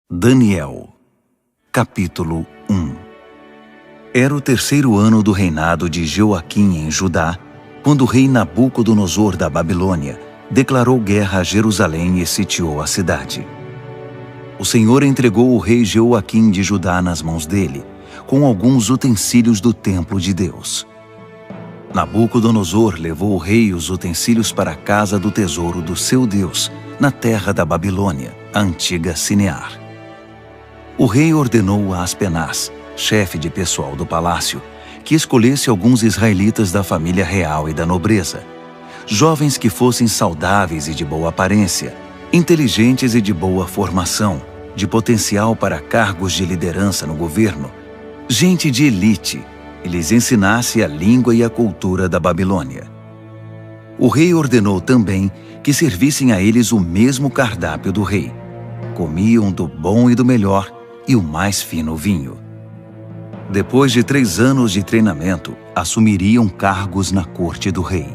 Daniel, capítulo 1. Era o 3º ano do reinado de Joaquim em Judá, quando o rei Nabucodonosor da Babilônia declarou guerra a Jerusalém e sitiou a cidade. O Senhor entregou o rei Joaquim de Judá nas mãos dele, com alguns utensílios do templo de Deus. Nabucodonosor levou o rei e os utensílios para a casa do tesouro do seu Deus, na terra da Babilônia, a antiga Sinear. O rei ordenou a Aspenaz, chefe de pessoal do palácio, que escolhesse alguns israelitas da família real e da nobreza, jovens que fossem saudáveis e de boa aparência, inteligentes e de boa formação, de potencial para cargos de liderança no governo, gente de elite, e lhes ensinasse a língua e a cultura da Babilônia. O rei ordenou também que servissem a eles o mesmo cardápio do rei. Comiam do bom e do melhor e o mais fino vinho. Depois de 3 anos de treinamento, assumiriam cargos na corte do rei.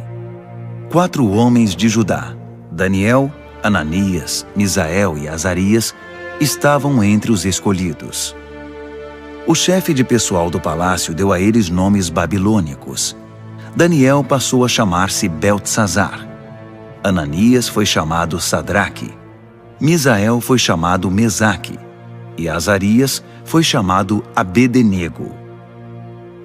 4 homens de Judá, Daniel, Ananias, Misael e Azarias, estavam entre os escolhidos. O chefe de pessoal do palácio deu a eles nomes babilônicos. Daniel passou a chamar-se Beltesazar. Ananias foi chamado Sadraque. Misael foi chamado Mesaque. E Azarias foi chamado Abed-nego.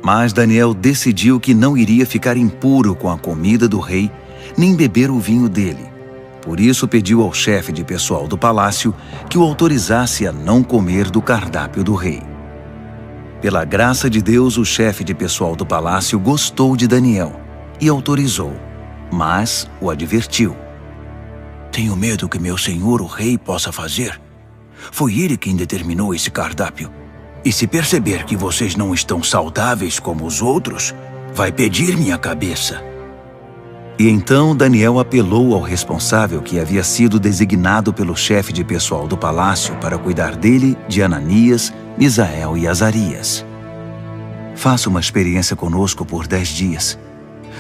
Mas Daniel decidiu que não iria ficar impuro com a comida do rei, nem beber o vinho dele. Por isso pediu ao chefe de pessoal do palácio que o autorizasse a não comer do cardápio do rei. Pela graça de Deus, o chefe de pessoal do palácio gostou de Daniel e autorizou, mas o advertiu. Tenho medo que meu senhor, o rei, possa fazer. Foi ele quem determinou esse cardápio. E se perceber que vocês não estão saudáveis como os outros, vai pedir minha cabeça. E então Daniel apelou ao responsável que havia sido designado pelo chefe de pessoal do palácio para cuidar dele, de Ananias, Misael e Azarias. Faça uma experiência conosco por 10 dias.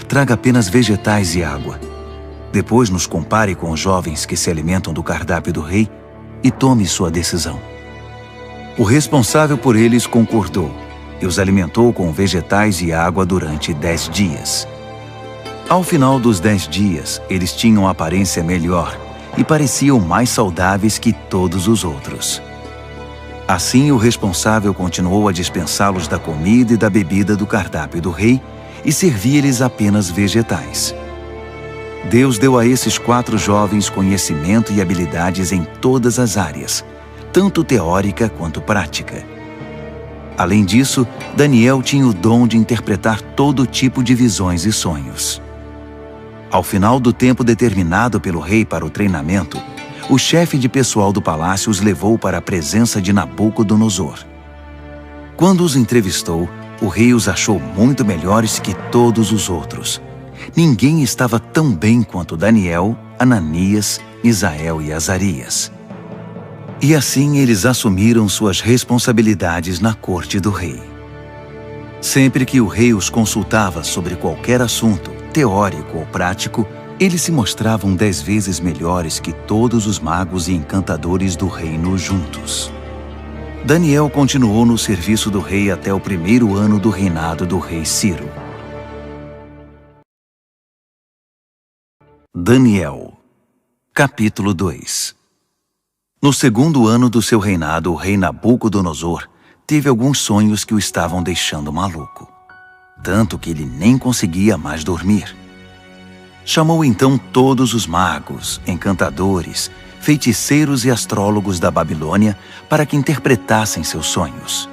Traga apenas vegetais e água. Depois nos compare com os jovens que se alimentam do cardápio do rei e tome sua decisão. O responsável por eles concordou e os alimentou com vegetais e água durante 10 dias. Ao final dos 10 dias, eles tinham aparência melhor e pareciam mais saudáveis que todos os outros. Assim, o responsável continuou a dispensá-los da comida e da bebida do cardápio do rei e servia-lhes apenas vegetais. Deus deu a esses 4 jovens conhecimento e habilidades em todas as áreas, tanto teórica quanto prática. Além disso, Daniel tinha o dom de interpretar todo tipo de visões e sonhos. Ao final do tempo determinado pelo rei para o treinamento, o chefe de pessoal do palácio os levou para a presença de Nabucodonosor. Quando os entrevistou, o rei os achou muito melhores que todos os outros. Ninguém estava tão bem quanto Daniel, Ananias, Misael e Azarias. E assim eles assumiram suas responsabilidades na corte do rei. Sempre que o rei os consultava sobre qualquer assunto, teórico ou prático, eles se mostravam 10 vezes melhores que todos os magos e encantadores do reino juntos. Daniel continuou no serviço do rei até o 1º ano do reinado do rei Ciro. Daniel, capítulo 2. No 2º ano do seu reinado, o rei Nabucodonosor teve alguns sonhos que o estavam deixando maluco, tanto que ele nem conseguia mais dormir. Chamou então todos os magos, encantadores, feiticeiros e astrólogos da Babilônia para que interpretassem seus sonhos.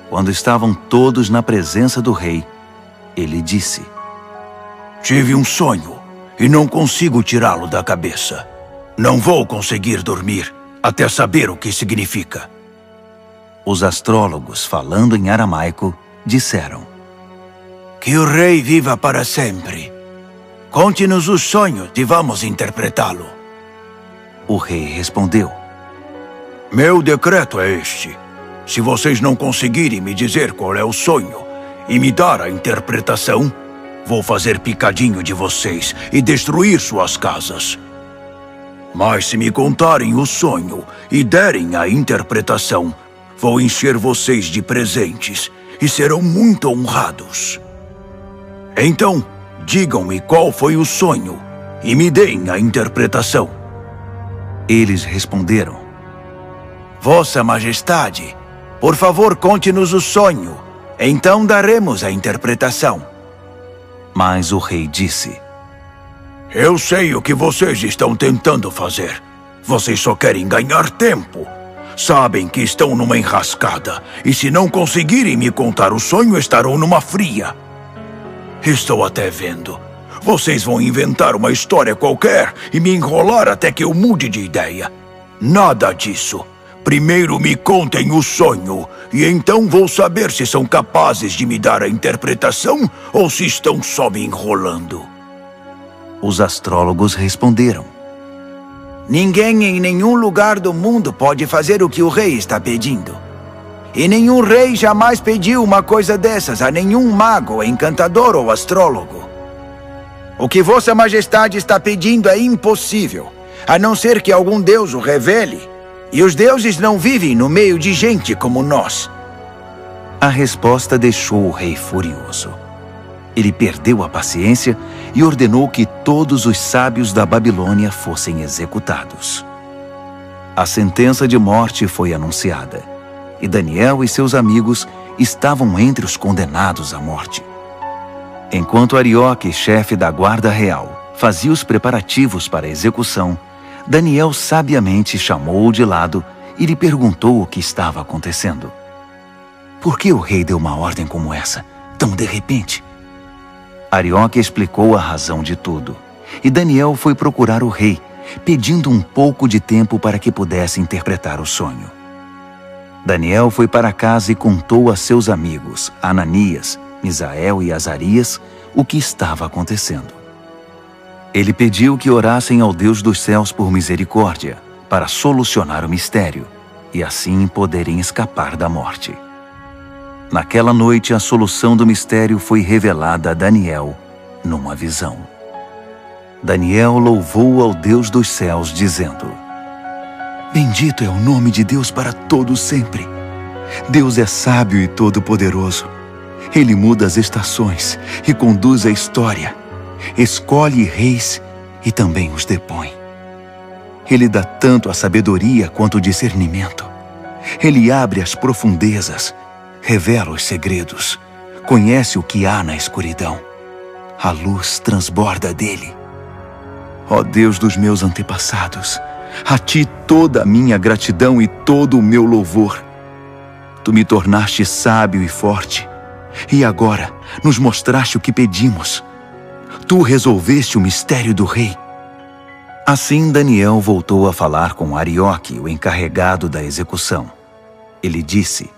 Quando estavam todos na presença do rei, ele disse: Tive um sonho e não consigo tirá-lo da cabeça. Não vou conseguir dormir até saber o que significa. Os astrólogos, falando em aramaico, disseram: Que o rei viva para sempre. Conte-nos os sonhos e vamos interpretá-lo. O rei respondeu: Meu decreto é este. Se vocês não conseguirem me dizer qual é o sonho e me dar a interpretação, vou fazer picadinho de vocês e destruir suas casas. Mas se me contarem o sonho e derem a interpretação, vou encher vocês de presentes e serão muito honrados. Então, digam-me qual foi o sonho e me deem a interpretação. Eles responderam: Vossa Majestade, por favor, conte-nos o sonho. Então daremos a interpretação. Mas o rei disse: Eu sei o que vocês estão tentando fazer. Vocês só querem ganhar tempo. Sabem que estão numa enrascada, e se não conseguirem me contar o sonho, estarão numa fria. Estou até vendo. Vocês vão inventar uma história qualquer e me enrolar até que eu mude de ideia. Nada disso. Primeiro me contem o sonho, e então vou saber se são capazes de me dar a interpretação ou se estão só me enrolando. Os astrólogos responderam: Ninguém em nenhum lugar do mundo pode fazer o que o rei está pedindo. E nenhum rei jamais pediu uma coisa dessas a nenhum mago, encantador ou astrólogo. O que Vossa Majestade está pedindo é impossível, a não ser que algum deus o revele. E os deuses não vivem no meio de gente como nós. A resposta deixou o rei furioso. Ele perdeu a paciência e ordenou que todos os sábios da Babilônia fossem executados. A sentença de morte foi anunciada, e Daniel e seus amigos estavam entre os condenados à morte. Enquanto Arioque, chefe da guarda real, fazia os preparativos para a execução, Daniel sabiamente chamou-o de lado e lhe perguntou o que estava acontecendo. Por que o rei deu uma ordem como essa, tão de repente? Arioque explicou a razão de tudo, e Daniel foi procurar o rei, pedindo um pouco de tempo para que pudesse interpretar o sonho. Daniel foi para casa e contou a seus amigos, Ananias, Misael e Azarias, o que estava acontecendo. Ele pediu que orassem ao Deus dos céus por misericórdia, para solucionar o mistério, e assim poderem escapar da morte. Naquela noite, a solução do mistério foi revelada a Daniel numa visão. Daniel louvou ao Deus dos céus, dizendo: Bendito é o nome de Deus para todo sempre. Deus é sábio e todo-poderoso. Ele muda as estações e conduz a história. Escolhe reis e também os depõe. Ele dá tanto a sabedoria quanto o discernimento. Ele abre as profundezas, revela os segredos, conhece o que há na escuridão. A luz transborda dele. Ó Deus dos meus antepassados, a ti toda a minha gratidão e todo o meu louvor. Tu me tornaste sábio e forte, e agora nos mostraste o que pedimos. Tu resolveste o mistério do rei. Assim Daniel voltou a falar com Arioque, o encarregado da execução. Ele disse: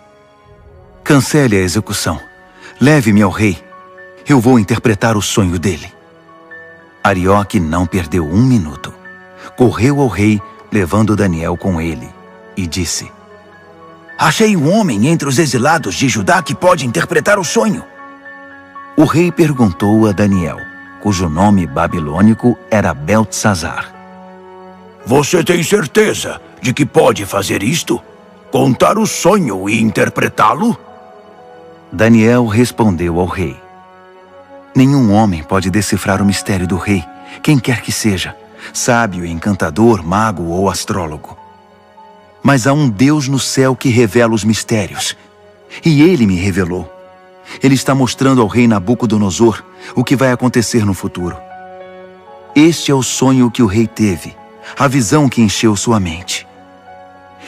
Cancele a execução. Leve-me ao rei. Eu vou interpretar o sonho dele. Arioque não perdeu um minuto. Correu ao rei, levando Daniel com ele, e disse: Achei um homem entre os exilados de Judá que pode interpretar o sonho. O rei perguntou a Daniel, cujo nome babilônico era Beltesazar: Você tem certeza de que pode fazer isto? Contar o sonho e interpretá-lo? Daniel respondeu ao rei: Nenhum homem pode decifrar o mistério do rei, quem quer que seja, sábio, encantador, mago ou astrólogo. Mas há um Deus no céu que revela os mistérios, e ele me revelou. Ele está mostrando ao rei Nabucodonosor o que vai acontecer no futuro. Este é o sonho que o rei teve, a visão que encheu sua mente.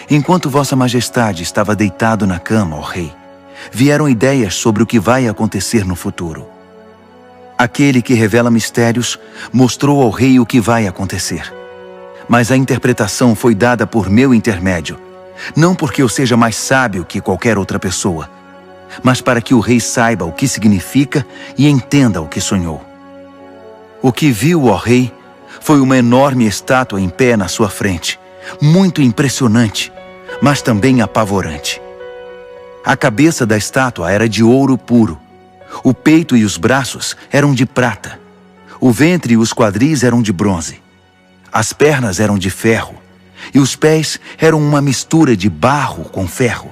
Enquanto Vossa Majestade estava deitado na cama, ó rei, vieram ideias sobre o que vai acontecer no futuro. Aquele que revela mistérios mostrou ao rei o que vai acontecer. Mas a interpretação foi dada por meu intermédio, não porque eu seja mais sábio que qualquer outra pessoa, mas para que o rei saiba o que significa e entenda o que sonhou. O que viu, ó rei, foi uma enorme estátua em pé na sua frente, muito impressionante, mas também apavorante. A cabeça da estátua era de ouro puro, o peito e os braços eram de prata, o ventre e os quadris eram de bronze. As pernas eram de ferro, e os pés eram uma mistura de barro com ferro.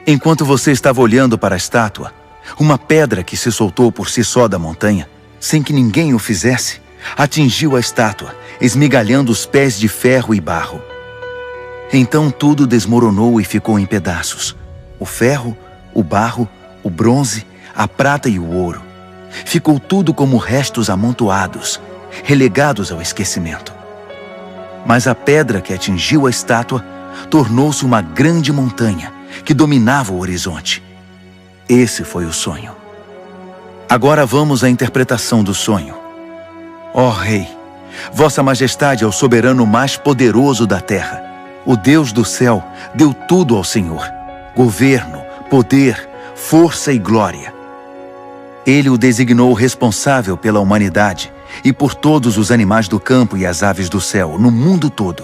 Enquanto você estava olhando para a estátua, uma pedra que se soltou por si só da montanha, sem que ninguém o fizesse, atingiu a estátua, esmigalhando os pés de ferro e barro. Então tudo desmoronou e ficou em pedaços. O ferro, o barro, o bronze, a prata e o ouro. Ficou tudo como restos amontoados, relegados ao esquecimento. Mas a pedra que atingiu a estátua tornou-se uma grande montanha que dominava o horizonte. Esse foi o sonho. Agora vamos à interpretação do sonho. Ó Rei, Vossa Majestade é o soberano mais poderoso da terra. O Deus do céu deu tudo ao Senhor: governo, poder, força e glória. Ele o designou responsável pela humanidade e por todos os animais do campo e as aves do céu, no mundo todo.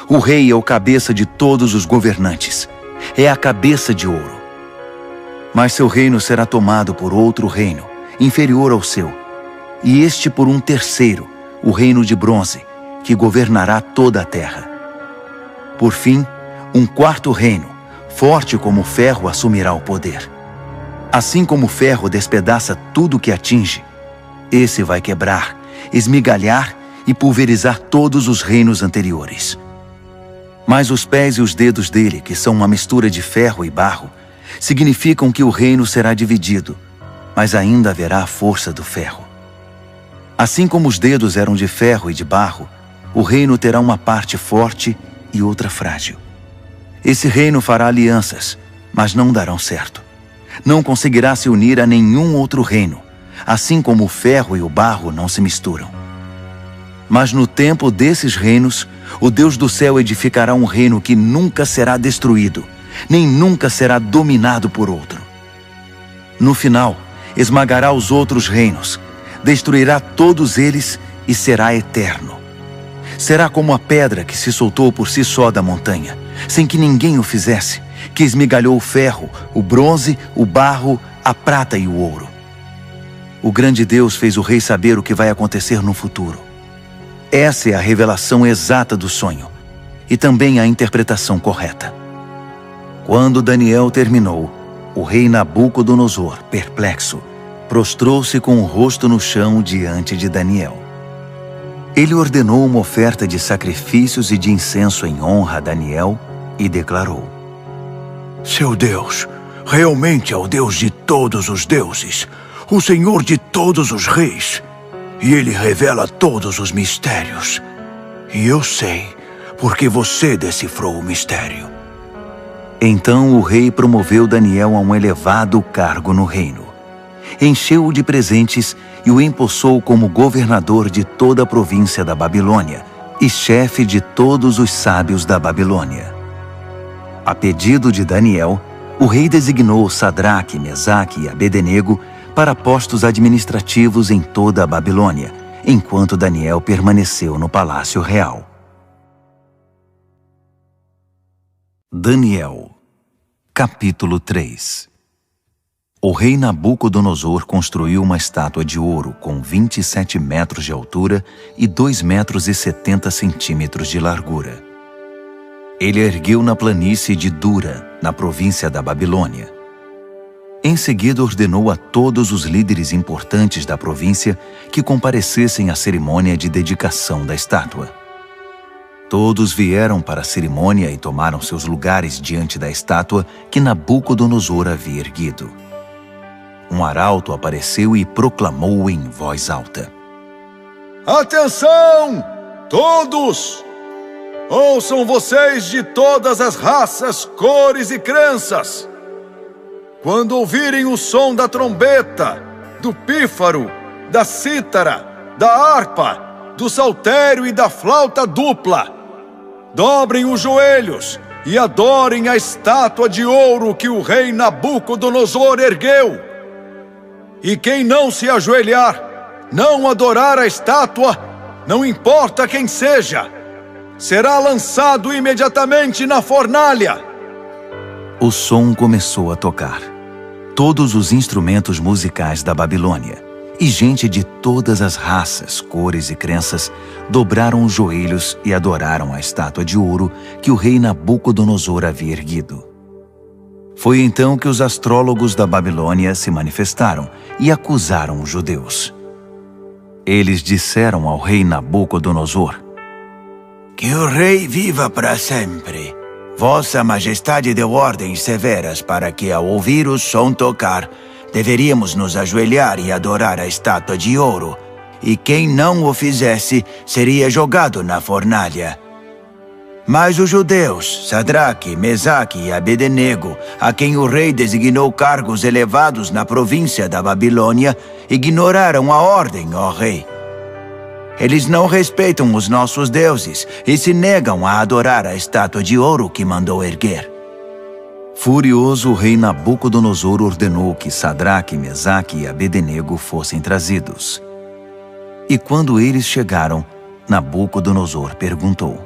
O rei é o cabeça de todos os governantes. É a cabeça de ouro. Mas seu reino será tomado por outro reino, inferior ao seu, e este por um terceiro, o reino de bronze, que governará toda a terra. Por fim, um quarto reino, forte como o ferro, assumirá o poder. Assim como o ferro despedaça tudo que atinge, esse vai quebrar, esmigalhar e pulverizar todos os reinos anteriores. Mas os pés e os dedos dele, que são uma mistura de ferro e barro, significam que o reino será dividido, mas ainda haverá a força do ferro. Assim como os dedos eram de ferro e de barro, o reino terá uma parte forte e outra frágil. Esse reino fará alianças, mas não darão certo. Não conseguirá se unir a nenhum outro reino, assim como o ferro e o barro não se misturam. Mas no tempo desses reinos, o Deus do céu edificará um reino que nunca será destruído, nem nunca será dominado por outro. No final, esmagará os outros reinos, destruirá todos eles e será eterno. Será como a pedra que se soltou por si só da montanha, sem que ninguém o fizesse, que esmigalhou o ferro, o bronze, o barro, a prata e o ouro. O grande Deus fez o rei saber o que vai acontecer no futuro. Essa é a revelação exata do sonho, e também a interpretação correta. Quando Daniel terminou, o rei Nabucodonosor, perplexo, prostrou-se com o rosto no chão diante de Daniel. Ele ordenou uma oferta de sacrifícios e de incenso em honra a Daniel e declarou: Seu Deus realmente é o Deus de todos os deuses, o Senhor de todos os reis, e Ele revela todos os mistérios. E eu sei, porque você decifrou o mistério. Então o rei promoveu Daniel a um elevado cargo no reino. Encheu-o de presentes e o empossou como governador de toda a província da Babilônia e chefe de todos os sábios da Babilônia. A pedido de Daniel, o rei designou Sadraque, Mesaque e Abednego para postos administrativos em toda a Babilônia, enquanto Daniel permaneceu no palácio real. Daniel, capítulo 3. O rei Nabucodonosor construiu uma estátua de ouro com 27 metros de altura e 2,70 metros de largura. Ele a ergueu na planície de Dura, na província da Babilônia. Em seguida ordenou a todos os líderes importantes da província que comparecessem à cerimônia de dedicação da estátua. Todos vieram para a cerimônia e tomaram seus lugares diante da estátua que Nabucodonosor havia erguido. Um arauto apareceu e proclamou em voz alta: Atenção, todos! Ouçam vocês de todas as raças, cores e crenças! Quando ouvirem o som da trombeta, do pífaro, da cítara, da harpa, do saltério e da flauta dupla, dobrem os joelhos e adorem a estátua de ouro que o rei Nabucodonosor ergueu. E quem não se ajoelhar, não adorar a estátua, não importa quem seja, será lançado imediatamente na fornalha. O som começou a tocar. Todos os instrumentos musicais da Babilônia, E gente de todas as raças, cores e crenças dobraram os joelhos e adoraram a estátua de ouro que o rei Nabucodonosor havia erguido. Foi então que os astrólogos da Babilônia se manifestaram e acusaram os judeus. Eles disseram ao rei Nabucodonosor: Que o rei viva para sempre. Vossa Majestade deu ordens severas para que, ao ouvir o som tocar, deveríamos nos ajoelhar e adorar a estátua de ouro, e quem não o fizesse seria jogado na fornalha. Mas os judeus, Sadraque, Mesaque e Abednego, a quem o rei designou cargos elevados na província da Babilônia, ignoraram a ordem, ó rei. Eles não respeitam os nossos deuses e se negam a adorar a estátua de ouro que mandou erguer. Furioso, o rei Nabucodonosor ordenou que Sadraque, Mesaque e Abednego fossem trazidos. E quando eles chegaram, Nabucodonosor perguntou: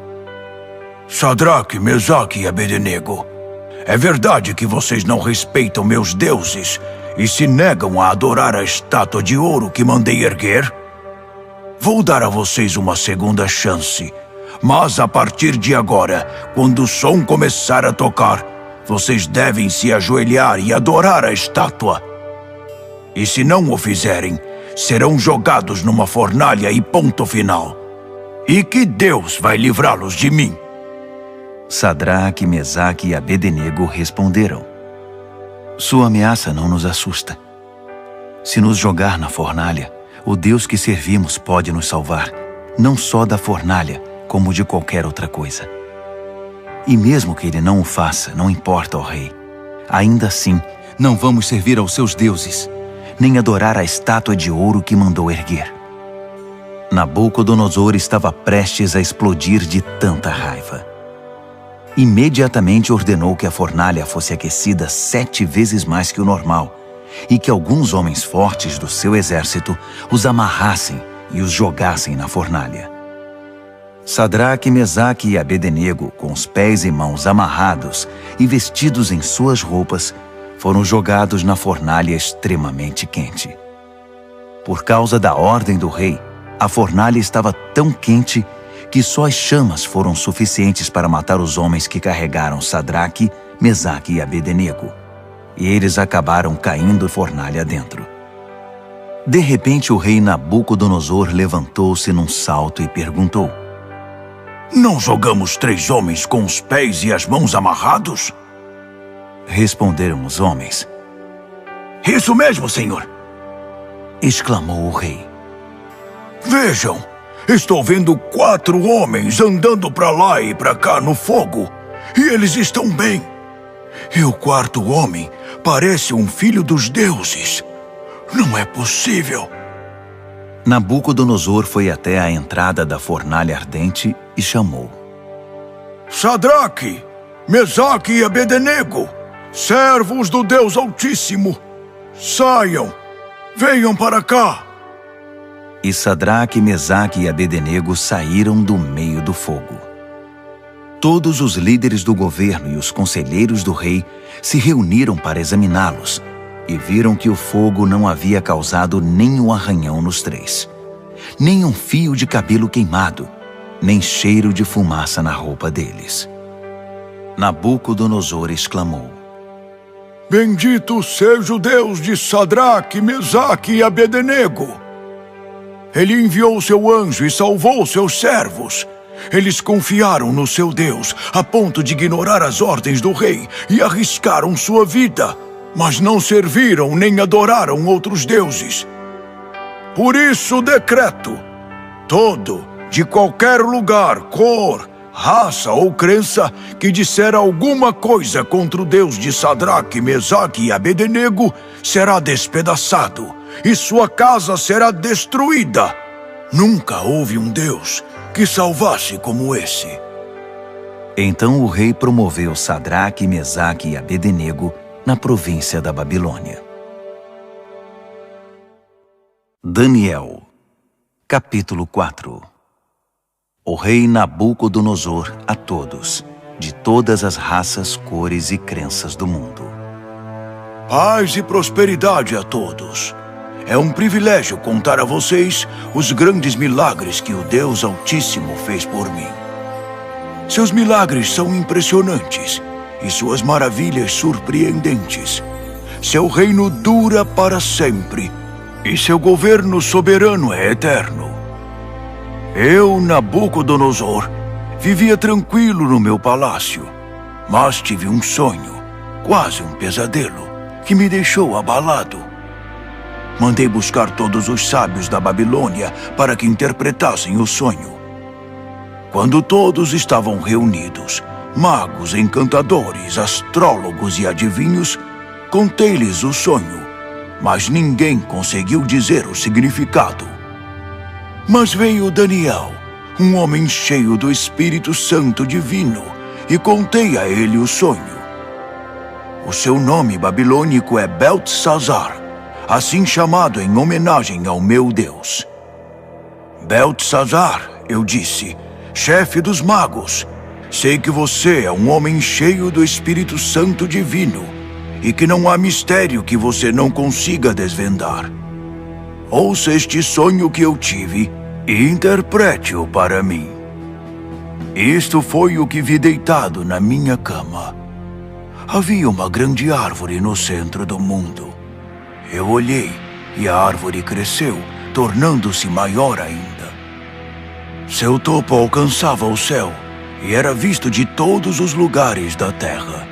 Sadraque, Mesaque e Abednego, é verdade que vocês não respeitam meus deuses e se negam a adorar a estátua de ouro que mandei erguer? Vou dar a vocês uma segunda chance, mas a partir de agora, quando o som começar a tocar, vocês devem se ajoelhar e adorar a estátua. E se não o fizerem, serão jogados numa fornalha e ponto final. E que Deus vai livrá-los de mim? Sadraque, Mesaque e Abednego responderam: Sua ameaça não nos assusta. Se nos jogar na fornalha, o Deus que servimos pode nos salvar, não só da fornalha, como de qualquer outra coisa. E mesmo que ele não o faça, não importa, ó rei. Ainda assim, não vamos servir aos seus deuses, nem adorar a estátua de ouro que mandou erguer. Nabucodonosor estava prestes a explodir de tanta raiva. Imediatamente ordenou que a fornalha fosse aquecida 7 vezes mais que o normal e que alguns homens fortes do seu exército os amarrassem e os jogassem na fornalha. Sadraque, Mesaque e Abednego, com os pés e mãos amarrados e vestidos em suas roupas, foram jogados na fornalha extremamente quente. Por causa da ordem do rei, a fornalha estava tão quente que só as chamas foram suficientes para matar os homens que carregaram Sadraque, Mesaque e Abednego, e eles acabaram caindo fornalha dentro. De repente, o rei Nabucodonosor levantou-se num salto e perguntou: Não jogamos 3 homens com os pés e as mãos amarrados? Responderam os homens. Isso mesmo, senhor! Exclamou o rei. Vejam, estou vendo 4 homens andando para lá e para cá no fogo, e eles estão bem. E o 4º homem parece um filho dos deuses. Não é possível. Nabucodonosor foi até a entrada da fornalha ardente e chamou: Sadraque, Mesaque e Abednego, servos do Deus Altíssimo, saiam, venham para cá. E Sadraque, Mesaque e Abednego saíram do meio do fogo. Todos os líderes do governo e os conselheiros do rei se reuniram para examiná-los e viram que o fogo não havia causado nenhum arranhão nos 3, nem um fio de cabelo queimado, nem cheiro de fumaça na roupa deles. Nabucodonosor exclamou: Bendito seja o Deus de Sadraque, Mesaque e Abednego! Ele enviou seu anjo e salvou seus servos. Eles confiaram no seu Deus a ponto de ignorar as ordens do rei e arriscaram sua vida, mas não serviram nem adoraram outros deuses. Por isso decreto: todo, de qualquer lugar, cor, raça ou crença, que disser alguma coisa contra o Deus de Sadraque, Mesaque e Abednego, será despedaçado, e sua casa será destruída. Nunca houve um Deus que salvasse como esse. Então o rei promoveu Sadraque, Mesaque e Abednego na província da Babilônia. Daniel, capítulo 4. O rei Nabucodonosor a todos, de todas as raças, cores e crenças do mundo. Paz e prosperidade a todos. É um privilégio contar a vocês os grandes milagres que o Deus Altíssimo fez por mim. Seus milagres são impressionantes e suas maravilhas surpreendentes. Seu reino dura para sempre e seu governo soberano é eterno. Eu, Nabucodonosor, vivia tranquilo no meu palácio, mas tive um sonho, quase um pesadelo, que me deixou abalado. Mandei buscar todos os sábios da Babilônia para que interpretassem o sonho. Quando todos estavam reunidos, magos, encantadores, astrólogos e adivinhos, contei-lhes o sonho, mas ninguém conseguiu dizer o significado. Mas veio Daniel, um homem cheio do Espírito Santo divino, e contei a ele o sonho. O seu nome babilônico é Beltesazar, assim chamado em homenagem ao meu Deus. Beltesazar, eu disse, chefe dos magos, sei que você é um homem cheio do Espírito Santo divino e que não há mistério que você não consiga desvendar. Ouça este sonho que eu tive e interprete-o para mim. Isto foi o que vi deitado na minha cama. Havia uma grande árvore no centro do mundo. Eu olhei e a árvore cresceu, tornando-se maior ainda. Seu topo alcançava o céu e era visto de todos os lugares da terra.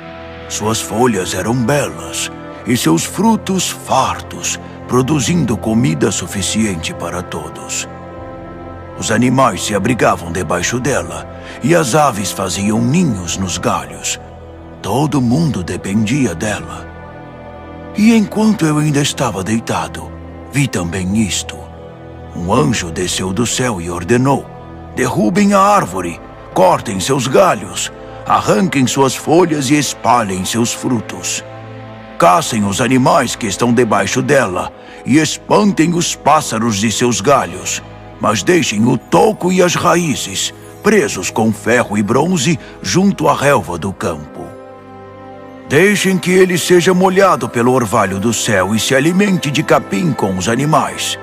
Suas folhas eram belas e seus frutos fartos, produzindo comida suficiente para todos. Os animais se abrigavam debaixo dela e as aves faziam ninhos nos galhos. Todo mundo dependia dela. E enquanto eu ainda estava deitado, vi também isto. Um anjo desceu do céu e ordenou: derrubem a árvore, cortem seus galhos, arranquem suas folhas e espalhem seus frutos. Caçem os animais que estão debaixo dela e espantem os pássaros de seus galhos, mas deixem o toco e as raízes presos com ferro e bronze junto à relva do campo. Deixem que ele seja molhado pelo orvalho do céu e se alimente de capim com os animais.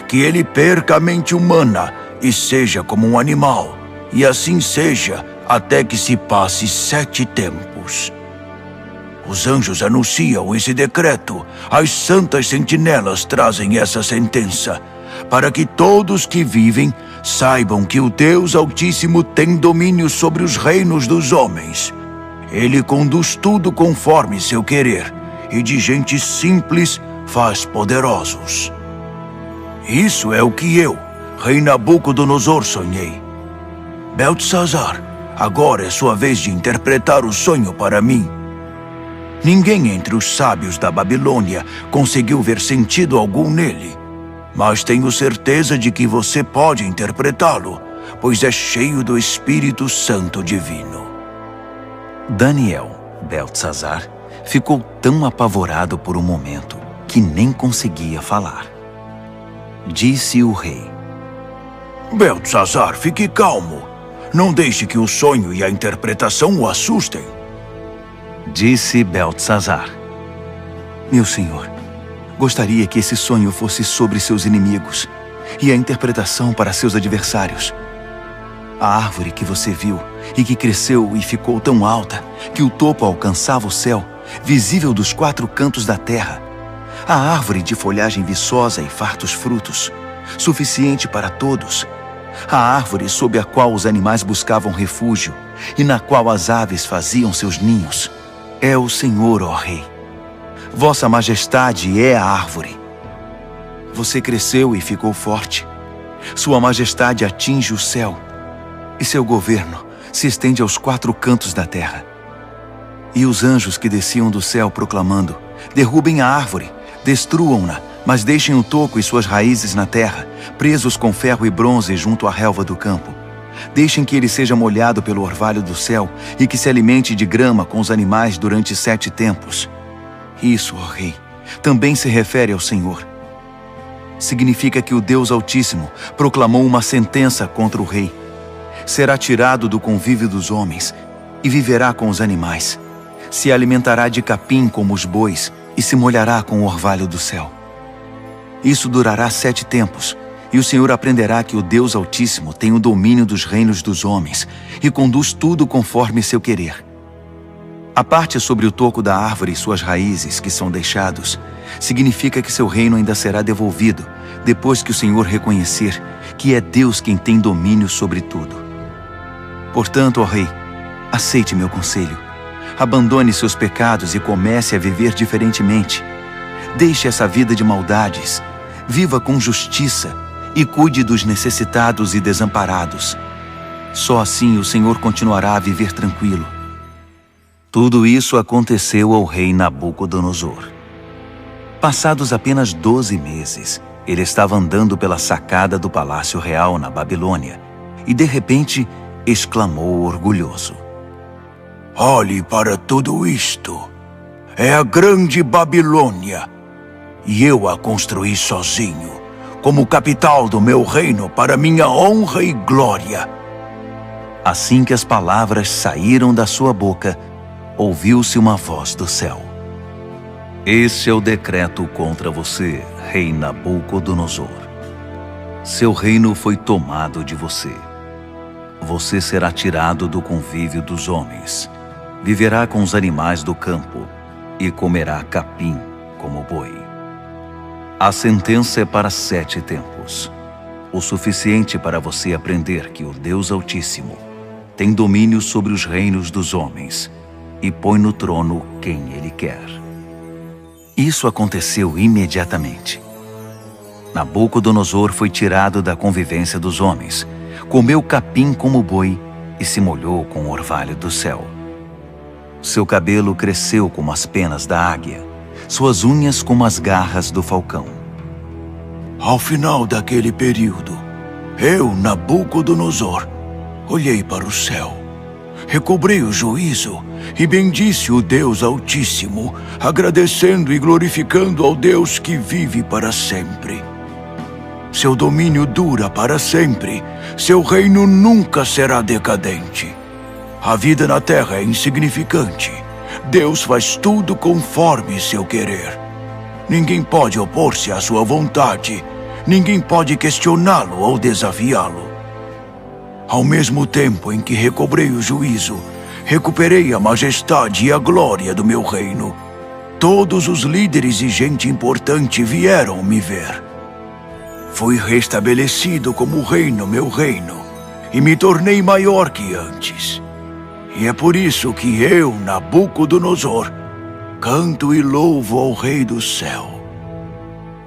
Que ele perca a mente humana e seja como um animal, e assim seja até que se passe 7 tempos. Os anjos anunciam esse decreto, as santas sentinelas trazem essa sentença, para que todos que vivem saibam que o Deus Altíssimo tem domínio sobre os reinos dos homens. Ele conduz tudo conforme seu querer, e de gente simples faz poderosos. Isso é o que eu, rei Nabucodonosor, sonhei. Beltesazar, agora é sua vez de interpretar o sonho para mim. Ninguém entre os sábios da Babilônia conseguiu ver sentido algum nele, mas tenho certeza de que você pode interpretá-lo, pois é cheio do Espírito Santo divino. Daniel, Beltesazar, ficou tão apavorado por um momento que nem conseguia falar. Disse o rei: Beltesazar, fique calmo. Não deixe que o sonho e a interpretação o assustem. Disse Beltesazar: meu senhor, gostaria que esse sonho fosse sobre seus inimigos e a interpretação para seus adversários. A árvore que você viu e que cresceu e ficou tão alta que o topo alcançava o céu, visível dos 4 cantos da terra. A árvore de folhagem viçosa e fartos frutos, suficiente para todos. A árvore sob a qual os animais buscavam refúgio e na qual as aves faziam seus ninhos. É o Senhor, ó Rei. Vossa Majestade é a árvore. Você cresceu e ficou forte. Sua Majestade atinge o céu e seu governo se estende aos 4 cantos da terra. E os anjos que desciam do céu proclamando: derrubem a árvore, destruam-na, mas deixem o toco e suas raízes na terra, presos com ferro e bronze junto à relva do campo. Deixem que ele seja molhado pelo orvalho do céu e que se alimente de grama com os animais durante 7 tempos. Isso, ó Rei, também se refere ao Senhor. Significa que o Deus Altíssimo proclamou uma sentença contra o rei. Será tirado do convívio dos homens e viverá com os animais. Se alimentará de capim como os bois e se molhará com o orvalho do céu. Isso durará 7 tempos, e o Senhor aprenderá que o Deus Altíssimo tem o domínio dos reinos dos homens e conduz tudo conforme seu querer. A parte sobre o toco da árvore e suas raízes que são deixados significa que seu reino ainda será devolvido depois que o Senhor reconhecer que é Deus quem tem domínio sobre tudo. Portanto, ó rei, aceite meu conselho. Abandone seus pecados e comece a viver diferentemente. Deixe essa vida de maldades, viva com justiça e cuide dos necessitados e desamparados. Só assim o Senhor continuará a viver tranquilo. Tudo isso aconteceu ao rei Nabucodonosor. Passados apenas 12 meses, ele estava andando pela sacada do Palácio Real na Babilônia e, de repente, exclamou orgulhoso: Olhe para tudo isto. É a grande Babilônia. E eu a construí sozinho, como capital do meu reino para minha honra e glória. Assim que as palavras saíram da sua boca, ouviu-se uma voz do céu: Este é o decreto contra você, rei Nabucodonosor. Seu reino foi tomado de você. Você será tirado do convívio dos homens, viverá com os animais do campo e comerá capim como boi. A sentença é para 7 tempos, o suficiente para você aprender que o Deus Altíssimo tem domínio sobre os reinos dos homens e põe no trono quem ele quer. Isso aconteceu imediatamente. Nabucodonosor foi tirado da convivência dos homens, comeu capim como boi e se molhou com o orvalho do céu. Seu cabelo cresceu como as penas da águia, suas unhas como as garras do falcão. Ao final daquele período, eu, Nabucodonosor, olhei para o céu, recobrei o juízo e bendisse o Deus Altíssimo, agradecendo e glorificando ao Deus que vive para sempre. Seu domínio dura para sempre, seu reino nunca será decadente. A vida na terra é insignificante. Deus faz tudo conforme seu querer. Ninguém pode opor-se à sua vontade. Ninguém pode questioná-lo ou desafiá-lo. Ao mesmo tempo em que recobrei o juízo, recuperei a majestade e a glória do meu reino. Todos os líderes e gente importante vieram me ver. Fui restabelecido como rei no meu reino e me tornei maior que antes. E é por isso que eu, Nabucodonosor, canto e louvo ao Rei do céu.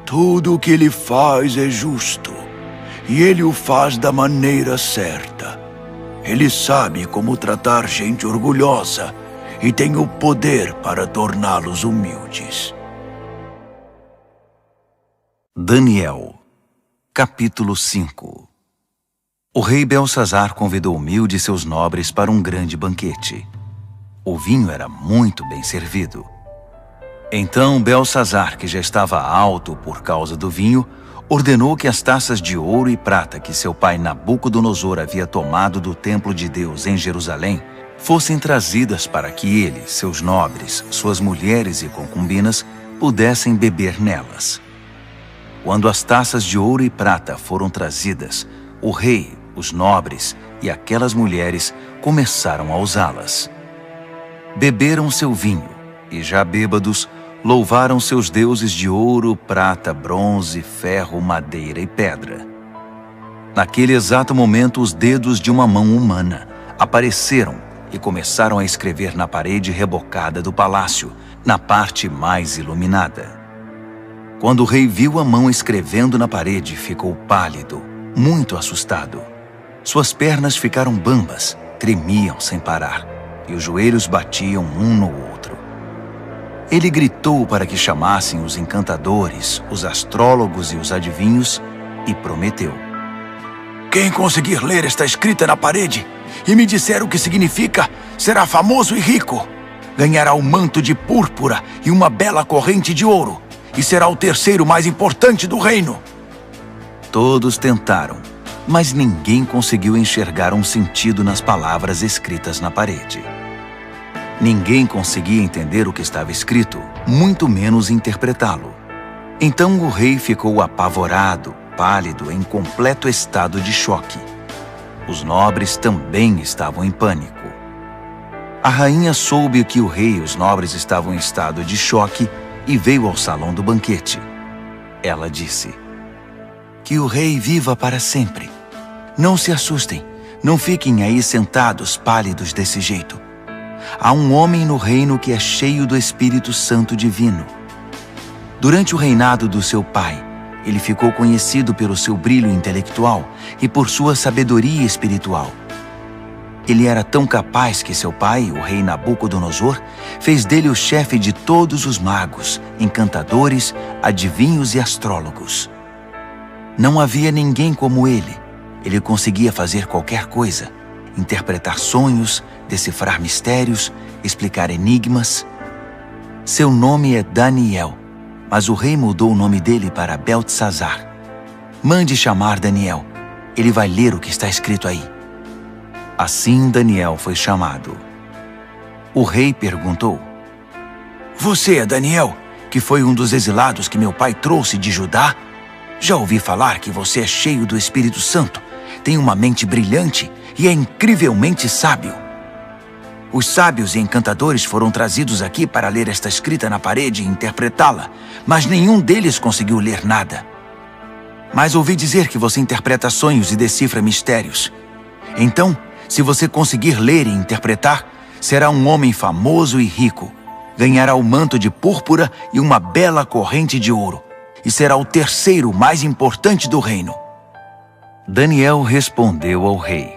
Tudo o que ele faz é justo, e ele o faz da maneira certa. Ele sabe como tratar gente orgulhosa e tem o poder para torná-los humildes. Daniel, capítulo 5. O rei Belsazar convidou Mil de seus nobres para um grande banquete. O vinho era muito bem servido. Então Belsazar, que já estava alto por causa do vinho, ordenou que as taças de ouro e prata que seu pai Nabucodonosor havia tomado do templo de Deus em Jerusalém fossem trazidas para que ele, seus nobres, suas mulheres e concubinas pudessem beber nelas. Quando as taças de ouro e prata foram trazidas, o rei, os nobres e aquelas mulheres começaram a usá-las. Beberam seu vinho e, já bêbados, louvaram seus deuses de ouro, prata, bronze, ferro, madeira e pedra. Naquele exato momento, os dedos de uma mão humana apareceram e começaram a escrever na parede rebocada do palácio, na parte mais iluminada. Quando o rei viu a mão escrevendo na parede, ficou pálido, muito assustado. Suas pernas ficaram bambas, tremiam sem parar, e os joelhos batiam um no outro. Ele gritou para que chamassem os encantadores, os astrólogos e os adivinhos, e prometeu: Quem conseguir ler esta escrita na parede e me disser o que significa, será famoso e rico. Ganhará um manto de púrpura e uma bela corrente de ouro, e será o terceiro mais importante do reino. Todos tentaram, mas ninguém conseguiu enxergar um sentido nas palavras escritas na parede. Ninguém conseguia entender o que estava escrito, muito menos interpretá-lo. Então o rei ficou apavorado, pálido, em completo estado de choque. Os nobres também estavam em pânico. A rainha soube que o rei e os nobres estavam em estado de choque e veio ao salão do banquete. Ela disse: "Que o rei viva para sempre. Não se assustem, não fiquem aí sentados pálidos desse jeito. Há um homem no reino que é cheio do Espírito Santo divino. Durante o reinado do seu pai, ele ficou conhecido pelo seu brilho intelectual e por sua sabedoria espiritual. Ele era tão capaz que seu pai, o rei Nabucodonosor, fez dele o chefe de todos os magos, encantadores, adivinhos e astrólogos. Não havia ninguém como ele. Ele conseguia fazer qualquer coisa: interpretar sonhos, decifrar mistérios, explicar enigmas. Seu nome é Daniel, mas o rei mudou o nome dele para Beltesazar. Mande chamar Daniel. Ele vai ler o que está escrito aí." Assim Daniel foi chamado. O rei perguntou: "Você é Daniel, que foi um dos exilados que meu pai trouxe de Judá? Já ouvi falar que você é cheio do Espírito Santo, tem uma mente brilhante e é incrivelmente sábio. Os sábios e encantadores foram trazidos aqui para ler esta escrita na parede e interpretá-la, mas nenhum deles conseguiu ler nada. Mas ouvi dizer que você interpreta sonhos e decifra mistérios. Então, se você conseguir ler e interpretar, será um homem famoso e rico. Ganhará o manto de púrpura e uma bela corrente de ouro, e será o terceiro mais importante do reino." Daniel respondeu ao rei: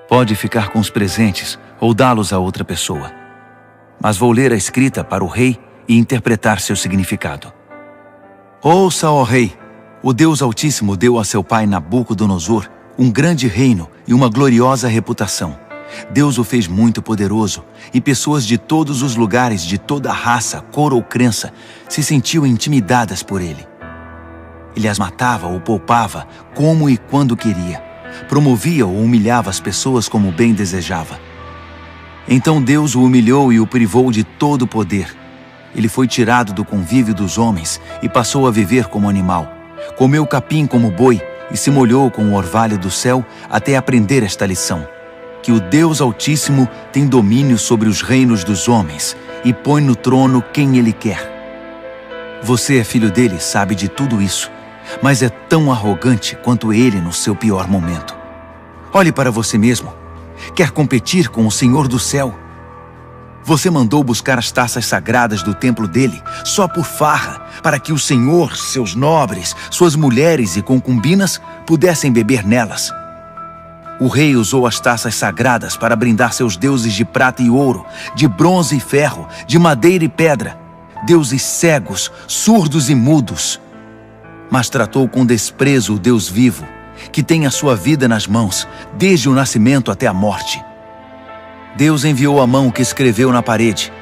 "Pode ficar com os presentes ou dá-los a outra pessoa. Mas vou ler a escrita para o rei e interpretar seu significado. Ouça, ó rei, o Deus Altíssimo deu a seu pai Nabucodonosor um grande reino e uma gloriosa reputação. Deus o fez muito poderoso, e pessoas de todos os lugares, de toda raça, cor ou crença, se sentiam intimidadas por ele. Ele as matava ou poupava, como e quando queria. Promovia ou humilhava as pessoas como bem desejava. Então Deus o humilhou e o privou de todo o poder. Ele foi tirado do convívio dos homens e passou a viver como animal. Comeu capim como boi e se molhou com o orvalho do céu até aprender esta lição: que o Deus Altíssimo tem domínio sobre os reinos dos homens e põe no trono quem ele quer. Você é filho dele, sabe de tudo isso, mas é tão arrogante quanto ele no seu pior momento. Olhe para você mesmo. Quer competir com o Senhor do céu? Você mandou buscar as taças sagradas do templo dele só por farra, para que o Senhor, seus nobres, suas mulheres e concubinas pudessem beber nelas. O rei usou as taças sagradas para brindar seus deuses de prata e ouro, de bronze e ferro, de madeira e pedra, deuses cegos, surdos e mudos. Mas tratou com desprezo o Deus vivo, que tem a sua vida nas mãos, desde o nascimento até a morte. Deus enviou a mão que escreveu na parede,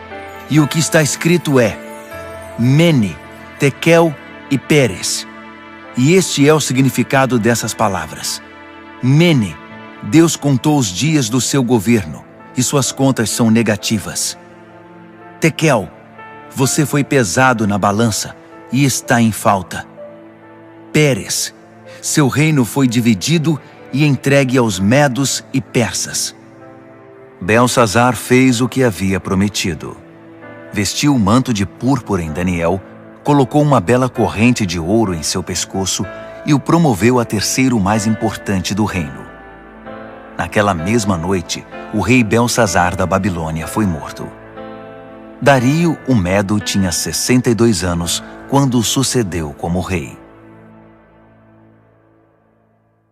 e o que está escrito é: Mene, Tekel e Peres. E este é o significado dessas palavras. Mene, Deus contou os dias do seu governo, e suas contas são negativas. Tekel, você foi pesado na balança e está em falta. Peres, seu reino foi dividido e entregue aos medos e persas. Beltesazar fez o que havia prometido. Vestiu o manto de púrpura em Daniel, colocou uma bela corrente de ouro em seu pescoço e o promoveu a terceiro mais importante do reino. Naquela mesma noite, o rei Beltesazar da Babilônia foi morto. Dario, o Medo, tinha 62 anos quando o sucedeu como rei.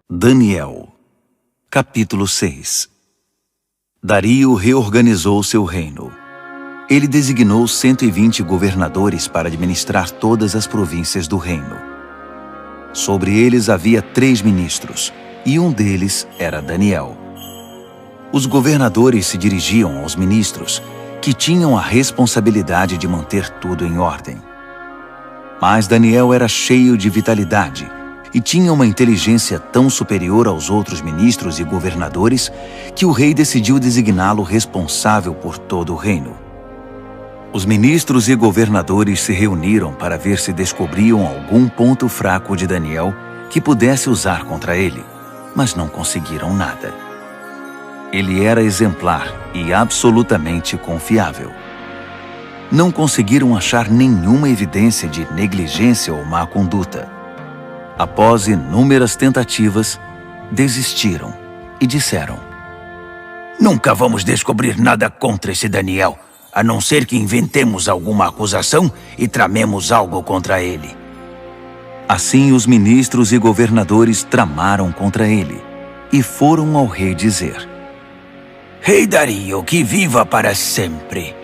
Daniel, capítulo 6. Dario reorganizou seu reino. Ele designou 120 governadores para administrar todas as províncias do reino. Sobre eles havia 3 ministros, e um deles era Daniel. Os governadores se dirigiam aos ministros, que tinham a responsabilidade de manter tudo em ordem. Mas Daniel era cheio de vitalidade e tinha uma inteligência tão superior aos outros ministros e governadores que o rei decidiu designá-lo responsável por todo o reino. Os ministros e governadores se reuniram para ver se descobriam algum ponto fraco de Daniel que pudesse usar contra ele, mas não conseguiram nada. Ele era exemplar e absolutamente confiável. Não conseguiram achar nenhuma evidência de negligência ou má conduta. Após inúmeras tentativas, desistiram e disseram: Nunca vamos descobrir nada contra esse Daniel, a não ser que inventemos alguma acusação e tramemos algo contra ele. Assim, os ministros e governadores tramaram contra ele e foram ao rei dizer: Rei Dario, que viva para sempre!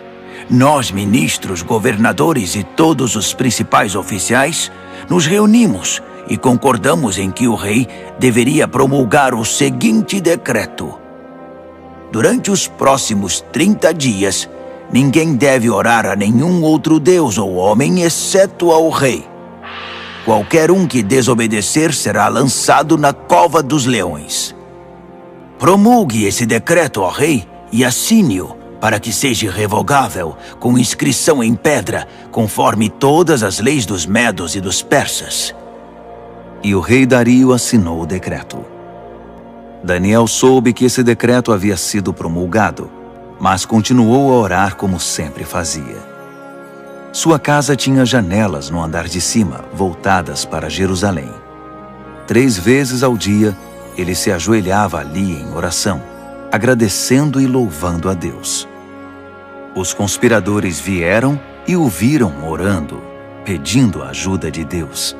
Nós, ministros, governadores e todos os principais oficiais, nos reunimos e concordamos em que o rei deveria promulgar o seguinte decreto: durante os próximos 30 dias, ninguém deve orar a nenhum outro deus ou homem exceto ao rei. Qualquer um que desobedecer será lançado na cova dos leões. Promulgue esse decreto ao rei e assine-o para que seja revogável, com inscrição em pedra, conforme todas as leis dos medos e dos persas. E o rei Dario assinou o decreto. Daniel soube que esse decreto havia sido promulgado, mas continuou a orar como sempre fazia. Sua casa tinha janelas no andar de cima, voltadas para Jerusalém. 3 vezes ao dia, ele se ajoelhava ali em oração, agradecendo e louvando a Deus. Os conspiradores vieram e o viram orando, pedindo a ajuda de Deus.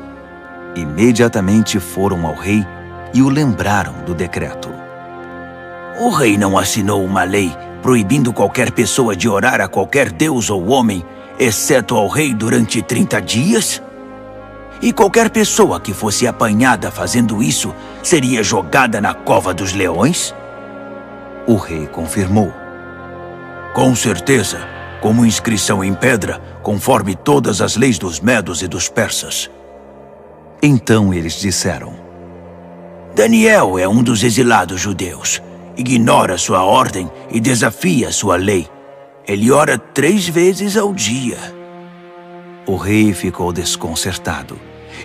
Imediatamente foram ao rei e o lembraram do decreto. O rei não assinou uma lei proibindo qualquer pessoa de orar a qualquer deus ou homem, exceto ao rei durante 30 dias? E qualquer pessoa que fosse apanhada fazendo isso seria jogada na cova dos leões? O rei confirmou. Com certeza, como inscrição em pedra, conforme todas as leis dos medos e dos persas. Então eles disseram: Daniel é um dos exilados judeus. Ignora sua ordem e desafia sua lei. Ele ora 3 vezes ao dia. O rei ficou desconcertado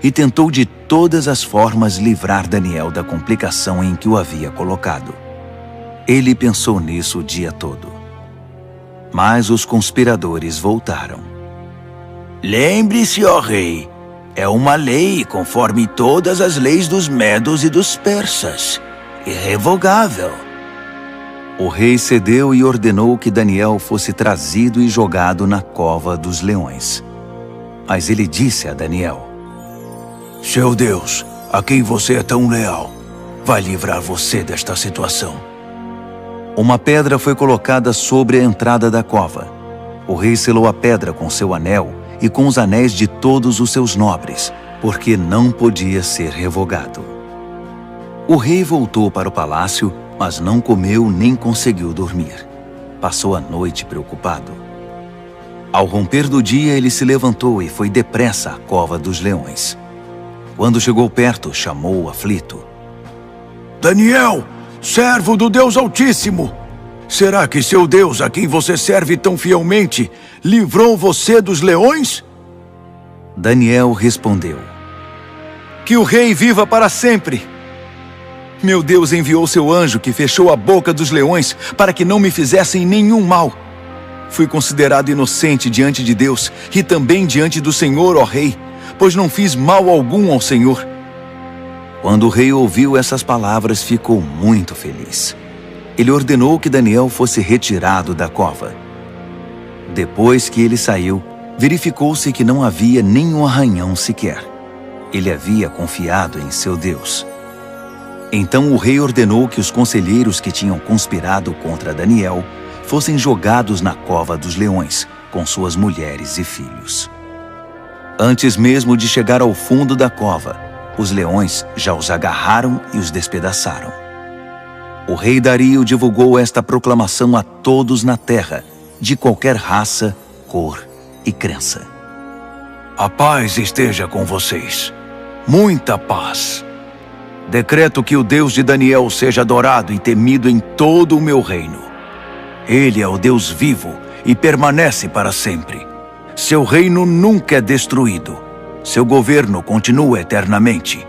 e tentou de todas as formas livrar Daniel da complicação em que o havia colocado. Ele pensou nisso o dia todo. Mas os conspiradores voltaram. Lembre-se, ó rei, é uma lei conforme todas as leis dos medos e dos persas. Irrevogável. O rei cedeu e ordenou que Daniel fosse trazido e jogado na cova dos leões. Mas ele disse a Daniel: Seu Deus, a quem você é tão leal, vai livrar você desta situação. Uma pedra foi colocada sobre a entrada da cova. O rei selou a pedra com seu anel e com os anéis de todos os seus nobres, porque não podia ser revogado. O rei voltou para o palácio, mas não comeu nem conseguiu dormir. Passou a noite preocupado. Ao romper do dia, ele se levantou e foi depressa à cova dos leões. Quando chegou perto, chamou o aflito: Daniel, servo do Deus Altíssimo! Será que seu Deus, a quem você serve tão fielmente, livrou você dos leões? Daniel respondeu: Que o rei viva para sempre! Meu Deus enviou seu anjo que fechou a boca dos leões para que não me fizessem nenhum mal. Fui considerado inocente diante de Deus e também diante do Senhor, ó rei, pois não fiz mal algum ao Senhor. Quando o rei ouviu essas palavras, ficou muito feliz. Ele ordenou que Daniel fosse retirado da cova. Depois que ele saiu, verificou-se que não havia nenhum arranhão sequer. Ele havia confiado em seu Deus. Então o rei ordenou que os conselheiros que tinham conspirado contra Daniel fossem jogados na cova dos leões, com suas mulheres e filhos. Antes mesmo de chegar ao fundo da cova, os leões já os agarraram e os despedaçaram. O rei Dario divulgou esta proclamação a todos na terra, de qualquer raça, cor e crença. A paz esteja com vocês. Muita paz. Decreto que o Deus de Daniel seja adorado e temido em todo o meu reino. Ele é o Deus vivo e permanece para sempre. Seu reino nunca é destruído. Seu governo continua eternamente.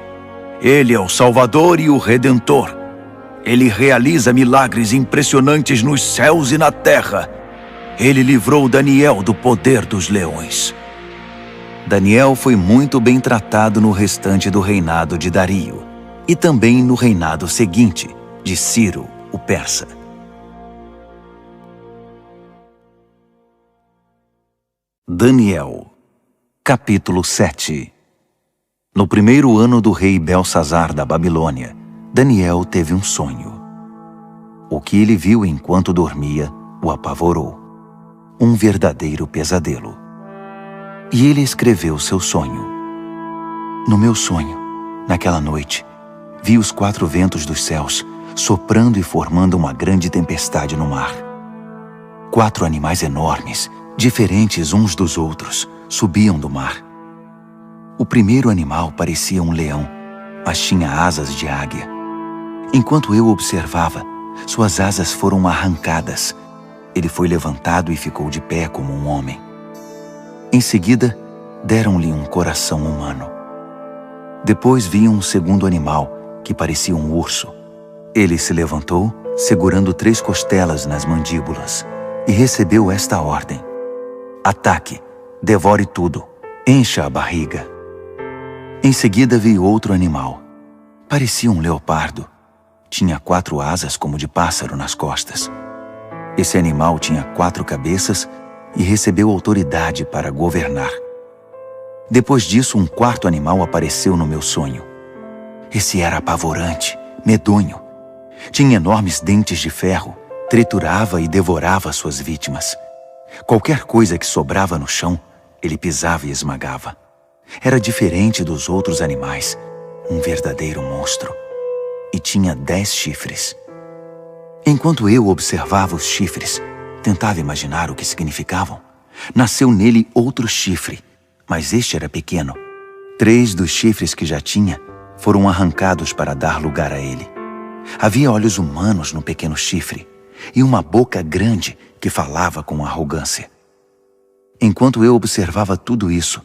Ele é o Salvador e o Redentor. Ele realiza milagres impressionantes nos céus e na terra. Ele livrou Daniel do poder dos leões. Daniel foi muito bem tratado no restante do reinado de Dario e também no reinado seguinte, de Ciro, o persa. Daniel, capítulo 7. No primeiro ano do rei Belsazar da Babilônia, Daniel teve um sonho. O que ele viu enquanto dormia o apavorou. Um verdadeiro pesadelo. E ele escreveu seu sonho. No meu sonho, naquela noite, vi os 4 ventos dos céus soprando e formando uma grande tempestade no mar. 4 animais enormes, diferentes uns dos outros, subiam do mar. O primeiro animal parecia um leão, mas tinha asas de águia. Enquanto eu observava, suas asas foram arrancadas. Ele foi levantado e ficou de pé como um homem. Em seguida, deram-lhe um coração humano. Depois vi um segundo animal, que parecia um urso. Ele se levantou, segurando 3 costelas nas mandíbulas, e recebeu esta ordem: ataque, devore tudo, encha a barriga. Em seguida vi outro animal. Parecia um leopardo. Tinha 4 asas como de pássaro nas costas. Esse animal tinha 4 cabeças e recebeu autoridade para governar. Depois disso, um 4º animal apareceu no meu sonho. Esse era apavorante, medonho. Tinha enormes dentes de ferro, triturava e devorava suas vítimas. Qualquer coisa que sobrava no chão, ele pisava e esmagava. Era diferente dos outros animais, um verdadeiro monstro. E tinha 10 chifres. Enquanto eu observava os chifres, tentava imaginar o que significavam. Nasceu nele outro chifre, mas este era pequeno. 3 dos chifres que já tinha foram arrancados para dar lugar a ele. Havia olhos humanos no pequeno chifre e uma boca grande que falava com arrogância. Enquanto eu observava tudo isso,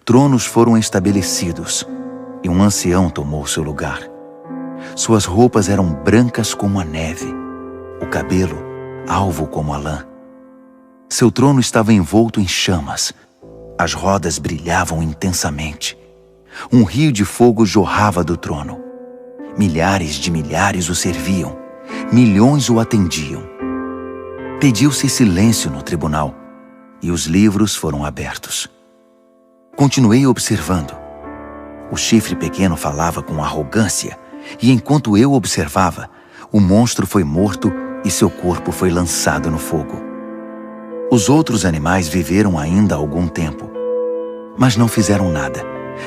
tronos foram estabelecidos e um ancião tomou seu lugar. Suas roupas eram brancas como a neve, o cabelo alvo como a lã. Seu trono estava envolto em chamas. As rodas brilhavam intensamente. Um rio de fogo jorrava do trono. Milhares de milhares o serviam. Milhões o atendiam. Pediu-se silêncio no tribunal e os livros foram abertos. Continuei observando. O chifre pequeno falava com arrogância e enquanto eu observava, o monstro foi morto e seu corpo foi lançado no fogo. Os outros animais viveram ainda algum tempo, mas não fizeram nada,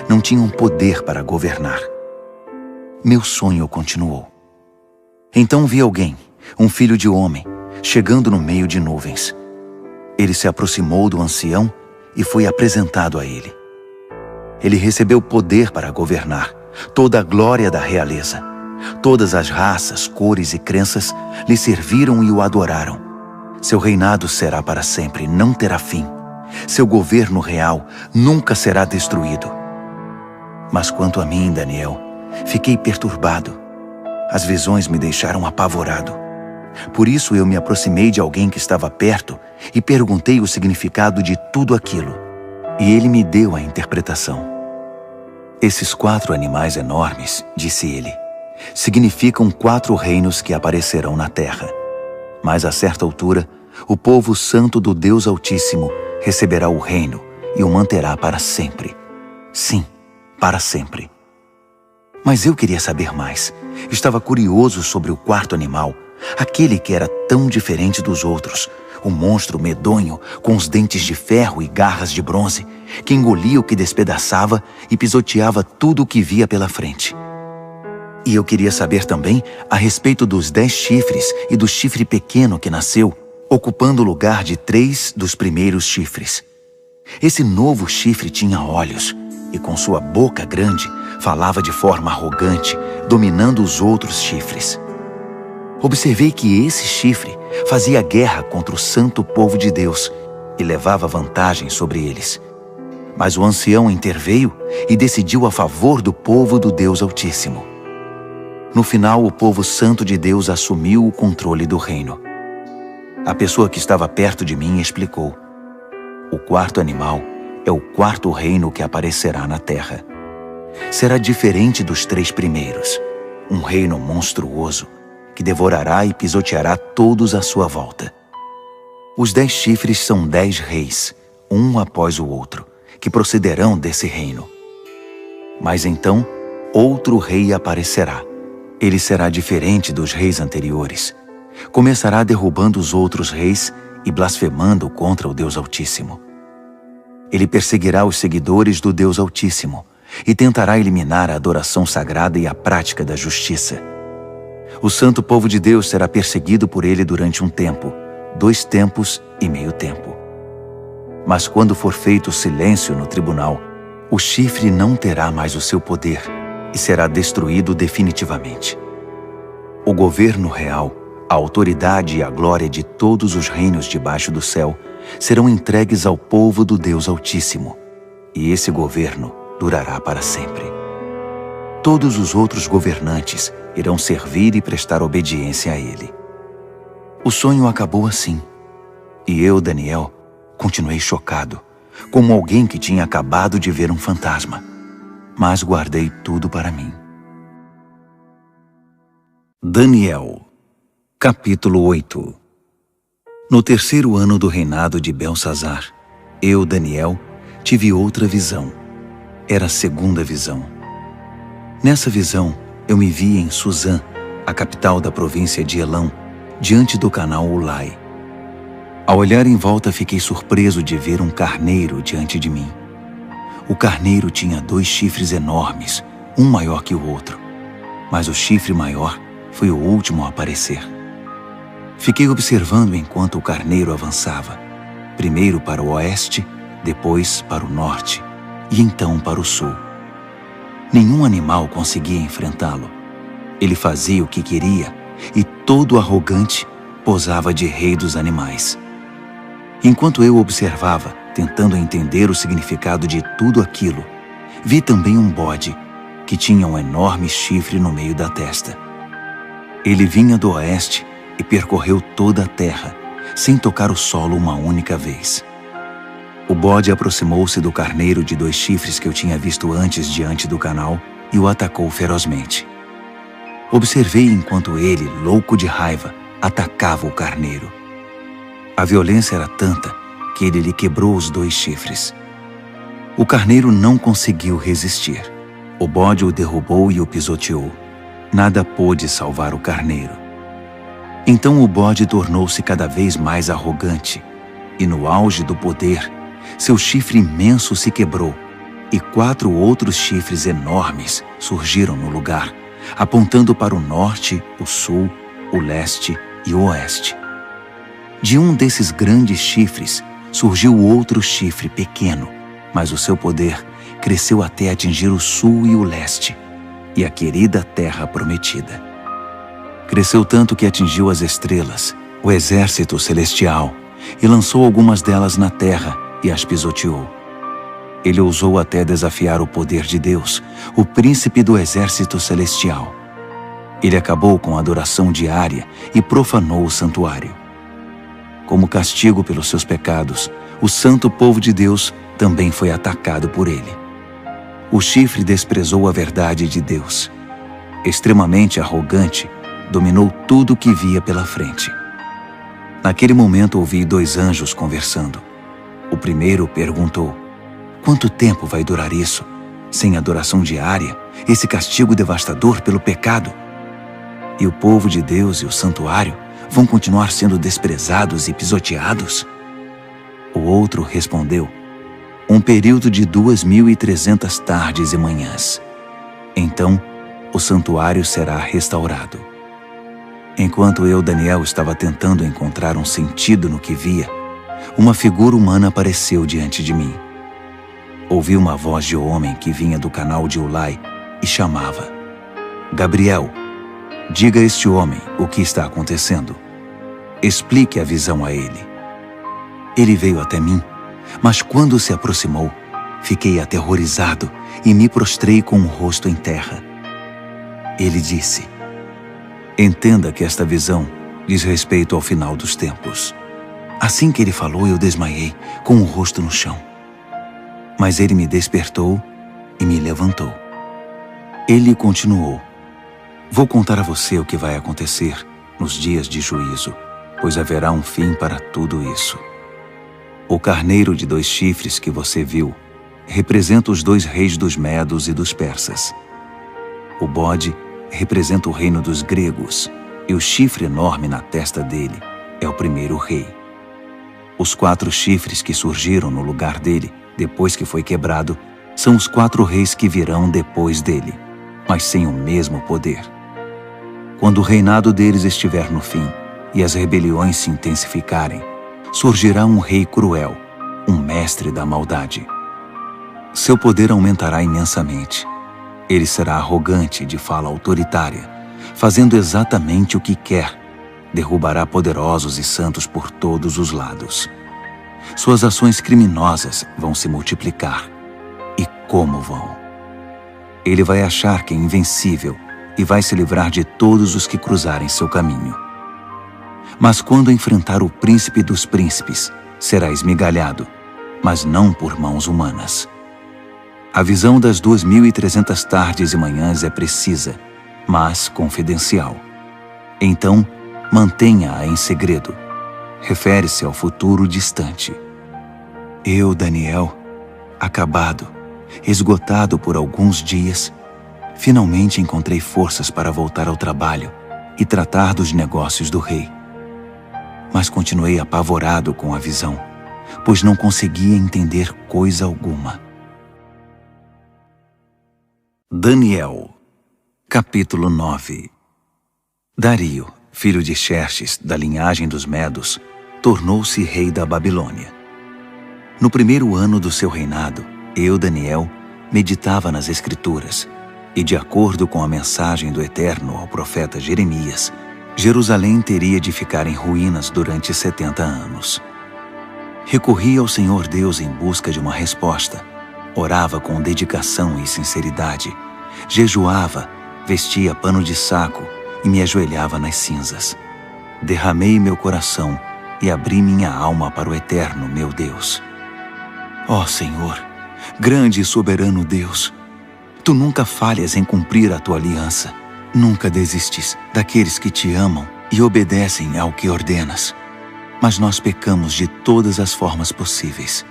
não tinham poder para governar. Meu sonho continuou. Então vi alguém, um filho de homem, chegando no meio de nuvens. Ele se aproximou do ancião e foi apresentado a ele. Ele recebeu poder para governar, toda a glória da realeza. Todas as raças, cores e crenças lhe serviram e o adoraram. Seu reinado será para sempre, não terá fim. Seu governo real nunca será destruído. Mas quanto a mim, Daniel, fiquei perturbado. As visões me deixaram apavorado. Por isso eu me aproximei de alguém que estava perto e perguntei o significado de tudo aquilo. E ele me deu a interpretação. Esses 4 animais enormes, disse ele, significam 4 reinos que aparecerão na terra. Mas a certa altura, o povo santo do Deus Altíssimo receberá o reino e o manterá para sempre. Sim, para sempre. Mas eu queria saber mais. Estava curioso sobre o 4º animal, aquele que era tão diferente dos outros, o monstro medonho com os dentes de ferro e garras de bronze, que engolia o que despedaçava e pisoteava tudo o que via pela frente. E eu queria saber também a respeito dos 10 chifres e do chifre pequeno que nasceu, ocupando o lugar de 3 dos primeiros chifres. Esse novo chifre tinha olhos e com sua boca grande falava de forma arrogante, dominando os outros chifres. observei que esse chifre fazia guerra contra o santo povo de Deus e levava vantagem sobre eles. Mas o ancião interveio e decidiu a favor do povo do Deus Altíssimo. No final, o povo santo de Deus assumiu o controle do reino. A pessoa que estava perto de mim explicou: o quarto animal é o quarto reino que aparecerá na terra. Será diferente dos 3 primeiros, um reino monstruoso que devorará e pisoteará todos à sua volta. Os 10 chifres são 10 reis, um após o outro, que procederão desse reino. Mas então, outro rei aparecerá. Ele será diferente dos reis anteriores. Começará derrubando os outros reis e blasfemando contra o Deus Altíssimo. Ele perseguirá os seguidores do Deus Altíssimo e tentará eliminar a adoração sagrada e a prática da justiça. O santo povo de Deus será perseguido por ele durante um tempo, 2 tempos e meio tempo. Mas quando for feito silêncio no tribunal, o chifre não terá mais o seu poder e será destruído definitivamente. O governo real, a autoridade e a glória de todos os reinos debaixo do céu serão entregues ao povo do Deus Altíssimo, e esse governo durará para sempre. Todos os outros governantes irão servir e prestar obediência a ele. O sonho acabou assim, e eu, Daniel, continuei chocado, como alguém que tinha acabado de ver um fantasma, mas guardei tudo para mim. Daniel, capítulo 8. No 3º ano do reinado de Belsazar, eu, Daniel, tive outra visão. Era a 2ª visão. Nessa visão, eu me vi em Suzã, a capital da província de Elão, diante do canal Ulai. Ao olhar em volta, fiquei surpreso de ver um carneiro diante de mim. O carneiro tinha 2 chifres enormes, um maior que o outro, mas o chifre maior foi o último a aparecer. Fiquei observando enquanto o carneiro avançava, primeiro para o oeste, depois para o norte e então para o sul. Nenhum animal conseguia enfrentá-lo. Ele fazia o que queria e, todo arrogante, posava de rei dos animais. Enquanto eu observava, tentando entender o significado de tudo aquilo, vi também um bode que tinha um enorme chifre no meio da testa. Ele vinha do oeste e percorreu toda a terra, sem tocar o solo uma única vez. O bode aproximou-se do carneiro de 2 chifres que eu tinha visto antes diante do canal e o atacou ferozmente. Observei enquanto ele, louco de raiva, atacava o carneiro. A violência era tanta que ele lhe quebrou os 2 chifres. O carneiro não conseguiu resistir. O bode o derrubou e o pisoteou. Nada pôde salvar o carneiro. Então o bode tornou-se cada vez mais arrogante, e no auge do poder, seu chifre imenso se quebrou, e 4 outros chifres enormes surgiram no lugar, apontando para o norte, o sul, o leste e o oeste. De um desses grandes chifres surgiu outro chifre pequeno, mas o seu poder cresceu até atingir o sul e o leste, e a querida terra prometida. Cresceu tanto que atingiu as estrelas, o exército celestial, e lançou algumas delas na terra e as pisoteou. Ele ousou até desafiar o poder de Deus, o príncipe do exército celestial. Ele acabou com a adoração diária e profanou o santuário. Como castigo pelos seus pecados, o santo povo de Deus também foi atacado por ele. O chifre desprezou a verdade de Deus. Extremamente arrogante, dominou tudo o que via pela frente. Naquele momento ouvi 2 anjos conversando. O primeiro perguntou: quanto tempo vai durar isso? Sem adoração diária, esse castigo devastador pelo pecado? E o povo de Deus e o santuário vão continuar sendo desprezados e pisoteados? O outro respondeu: um período de 2.300 tardes e manhãs. Então, o santuário será restaurado. Enquanto eu, Daniel, estava tentando encontrar um sentido no que via, uma figura humana apareceu diante de mim. Ouvi uma voz de homem que vinha do canal de Ulai e chamava: Gabriel. Diga a este homem o que está acontecendo. Explique a visão a ele. Ele veio até mim, mas quando se aproximou, fiquei aterrorizado e me prostrei com o rosto em terra. Ele disse: entenda que esta visão diz respeito ao final dos tempos. Assim que ele falou, eu desmaiei, com o rosto no chão. Mas ele me despertou e me levantou. Ele continuou: vou contar a você o que vai acontecer nos dias de juízo, pois haverá um fim para tudo isso. O carneiro de 2 chifres que você viu representa os 2 reis dos Medos e dos Persas. O bode representa o reino dos gregos, e o chifre enorme na testa dele é o primeiro rei. Os 4 chifres que surgiram no lugar dele, depois que foi quebrado, são os 4 reis que virão depois dele, mas sem o mesmo poder. Quando o reinado deles estiver no fim e as rebeliões se intensificarem, surgirá um rei cruel, um mestre da maldade. Seu poder aumentará imensamente. Ele será arrogante, de fala autoritária, fazendo exatamente o que quer. Derrubará poderosos e santos por todos os lados. Suas ações criminosas vão se multiplicar. E como vão? Ele vai achar que é invencível e vai se livrar de todos os que cruzarem seu caminho. Mas quando enfrentar o príncipe dos príncipes, será esmigalhado, mas não por mãos humanas. A visão das 2.300 tardes e manhãs é precisa, mas confidencial. Então, mantenha-a em segredo. Refere-se ao futuro distante. Eu, Daniel, acabado, esgotado por alguns dias, finalmente encontrei forças para voltar ao trabalho e tratar dos negócios do rei. Mas continuei apavorado com a visão, pois não conseguia entender coisa alguma. Daniel, capítulo 9. Dario, filho de Xerxes, da linhagem dos Medos, tornou-se rei da Babilônia. No primeiro ano do seu reinado, eu, Daniel, meditava nas Escrituras, e de acordo com a mensagem do Eterno ao profeta Jeremias, Jerusalém teria de ficar em ruínas durante 70 anos. Recorri ao Senhor Deus em busca de uma resposta. Orava com dedicação e sinceridade. Jejuava, vestia pano de saco e me ajoelhava nas cinzas. Derramei meu coração e abri minha alma para o Eterno, meu Deus. Ó Senhor, grande e soberano Deus, Tu nunca falhas em cumprir a Tua aliança. Nunca desistes daqueles que Te amam e obedecem ao que ordenas. Mas nós pecamos de todas as formas possíveis.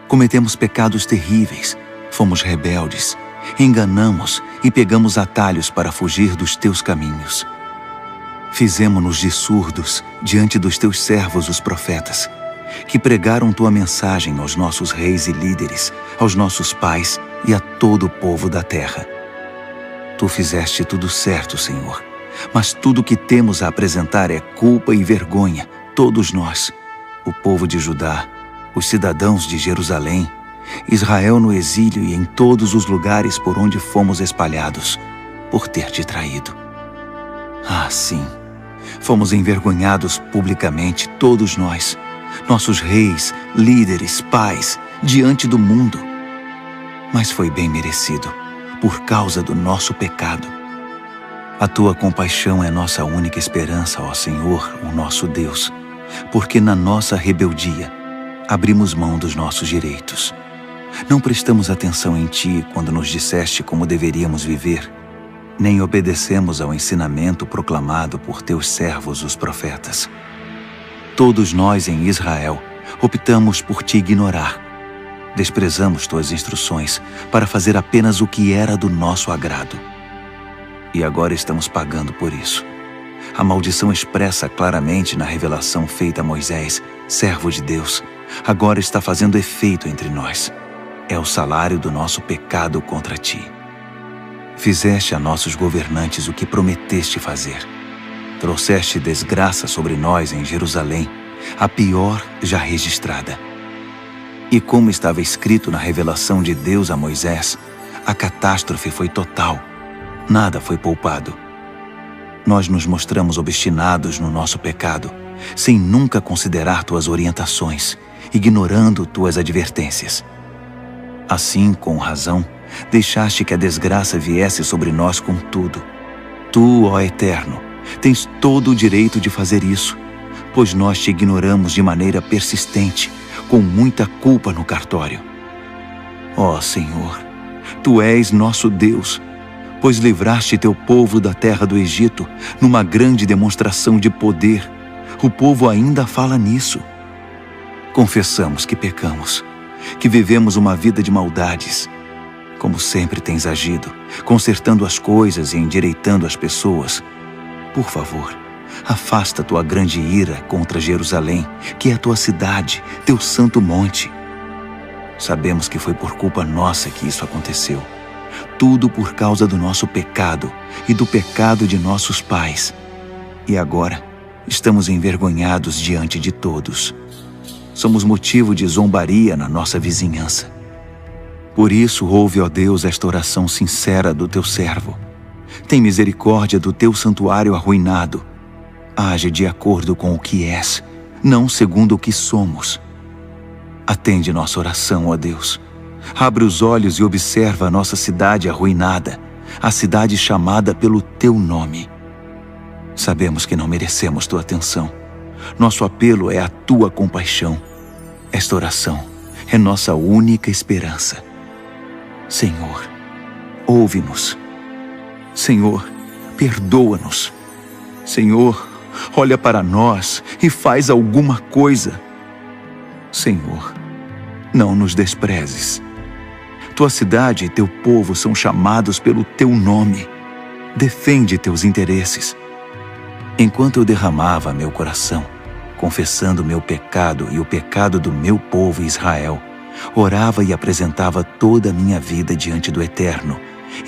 Cometemos pecados terríveis, fomos rebeldes, enganamos e pegamos atalhos para fugir dos Teus caminhos. Fizemo-nos de surdos diante dos Teus servos, os profetas, que pregaram Tua mensagem aos nossos reis e líderes, aos nossos pais e a todo o povo da terra. Tu fizeste tudo certo, Senhor, mas tudo o que temos a apresentar é culpa e vergonha, todos nós, o povo de Judá, os cidadãos de Jerusalém, Israel no exílio e em todos os lugares por onde fomos espalhados, por ter Te traído. Ah, sim, fomos envergonhados publicamente, todos nós, nossos reis, líderes, pais, diante do mundo. Mas foi bem merecido, por causa do nosso pecado. A Tua compaixão é nossa única esperança, ó Senhor, o nosso Deus, porque na nossa rebeldia abrimos mão dos nossos direitos. Não prestamos atenção em Ti quando nos disseste como deveríamos viver, nem obedecemos ao ensinamento proclamado por Teus servos, os profetas. Todos nós em Israel optamos por Te ignorar. Desprezamos Tuas instruções para fazer apenas o que era do nosso agrado. E agora estamos pagando por isso. A maldição expressa claramente na revelação feita a Moisés, servo de Deus, agora está fazendo efeito entre nós. É o salário do nosso pecado contra Ti. Fizeste a nossos governantes o que prometeste fazer. Trouxeste desgraça sobre nós em Jerusalém, a pior já registrada. E como estava escrito na revelação de Deus a Moisés, a catástrofe foi total. Nada foi poupado. Nós nos mostramos obstinados no nosso pecado, sem nunca considerar tuas orientações, ignorando tuas advertências. Assim, com razão, deixaste que a desgraça viesse sobre nós com tudo. Tu, ó Eterno, tens todo o direito de fazer isso, pois nós te ignoramos de maneira persistente, com muita culpa no cartório. Ó Senhor, Tu és nosso Deus, pois livraste teu povo da terra do Egito numa grande demonstração de poder. O povo ainda fala nisso. Confessamos que pecamos, que vivemos uma vida de maldades. Como sempre tens agido, consertando as coisas e endireitando as pessoas. Por favor, afasta tua grande ira contra Jerusalém, que é a tua cidade, teu santo monte. Sabemos que foi por culpa nossa que isso aconteceu. Tudo por causa do nosso pecado e do pecado de nossos pais. E agora estamos envergonhados diante de todos. Somos motivo de zombaria na nossa vizinhança. Por isso, ouve, ó Deus, esta oração sincera do teu servo. Tem misericórdia do teu santuário arruinado. Age de acordo com o que és, não segundo o que somos. Atende nossa oração, ó Deus. Abre os olhos e observa a nossa cidade arruinada, a cidade chamada pelo teu nome. Sabemos que não merecemos tua atenção. Nosso apelo é a tua compaixão. Esta oração é nossa única esperança. Senhor, ouve-nos. Senhor, perdoa-nos. Senhor, olha para nós e faz alguma coisa. Senhor, não nos desprezes. Tua cidade e teu povo são chamados pelo teu nome. Defende teus interesses. Enquanto eu derramava meu coração, confessando meu pecado e o pecado do meu povo Israel, orava e apresentava toda a minha vida diante do Eterno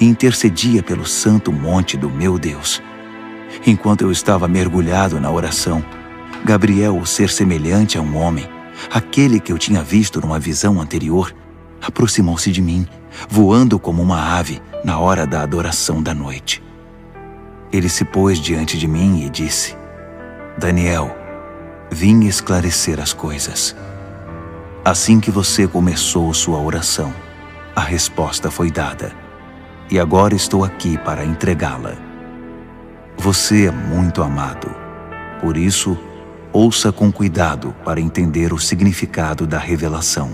e intercedia pelo santo monte do meu Deus. Enquanto eu estava mergulhado na oração, Gabriel, o ser semelhante a um homem, aquele que eu tinha visto numa visão anterior, aproximou-se de mim, voando como uma ave na hora da adoração da noite. Ele se pôs diante de mim e disse: Daniel, vim esclarecer as coisas. Assim que você começou sua oração, a resposta foi dada, e agora estou aqui para entregá-la. Você é muito amado, por isso, ouça com cuidado para entender o significado da revelação.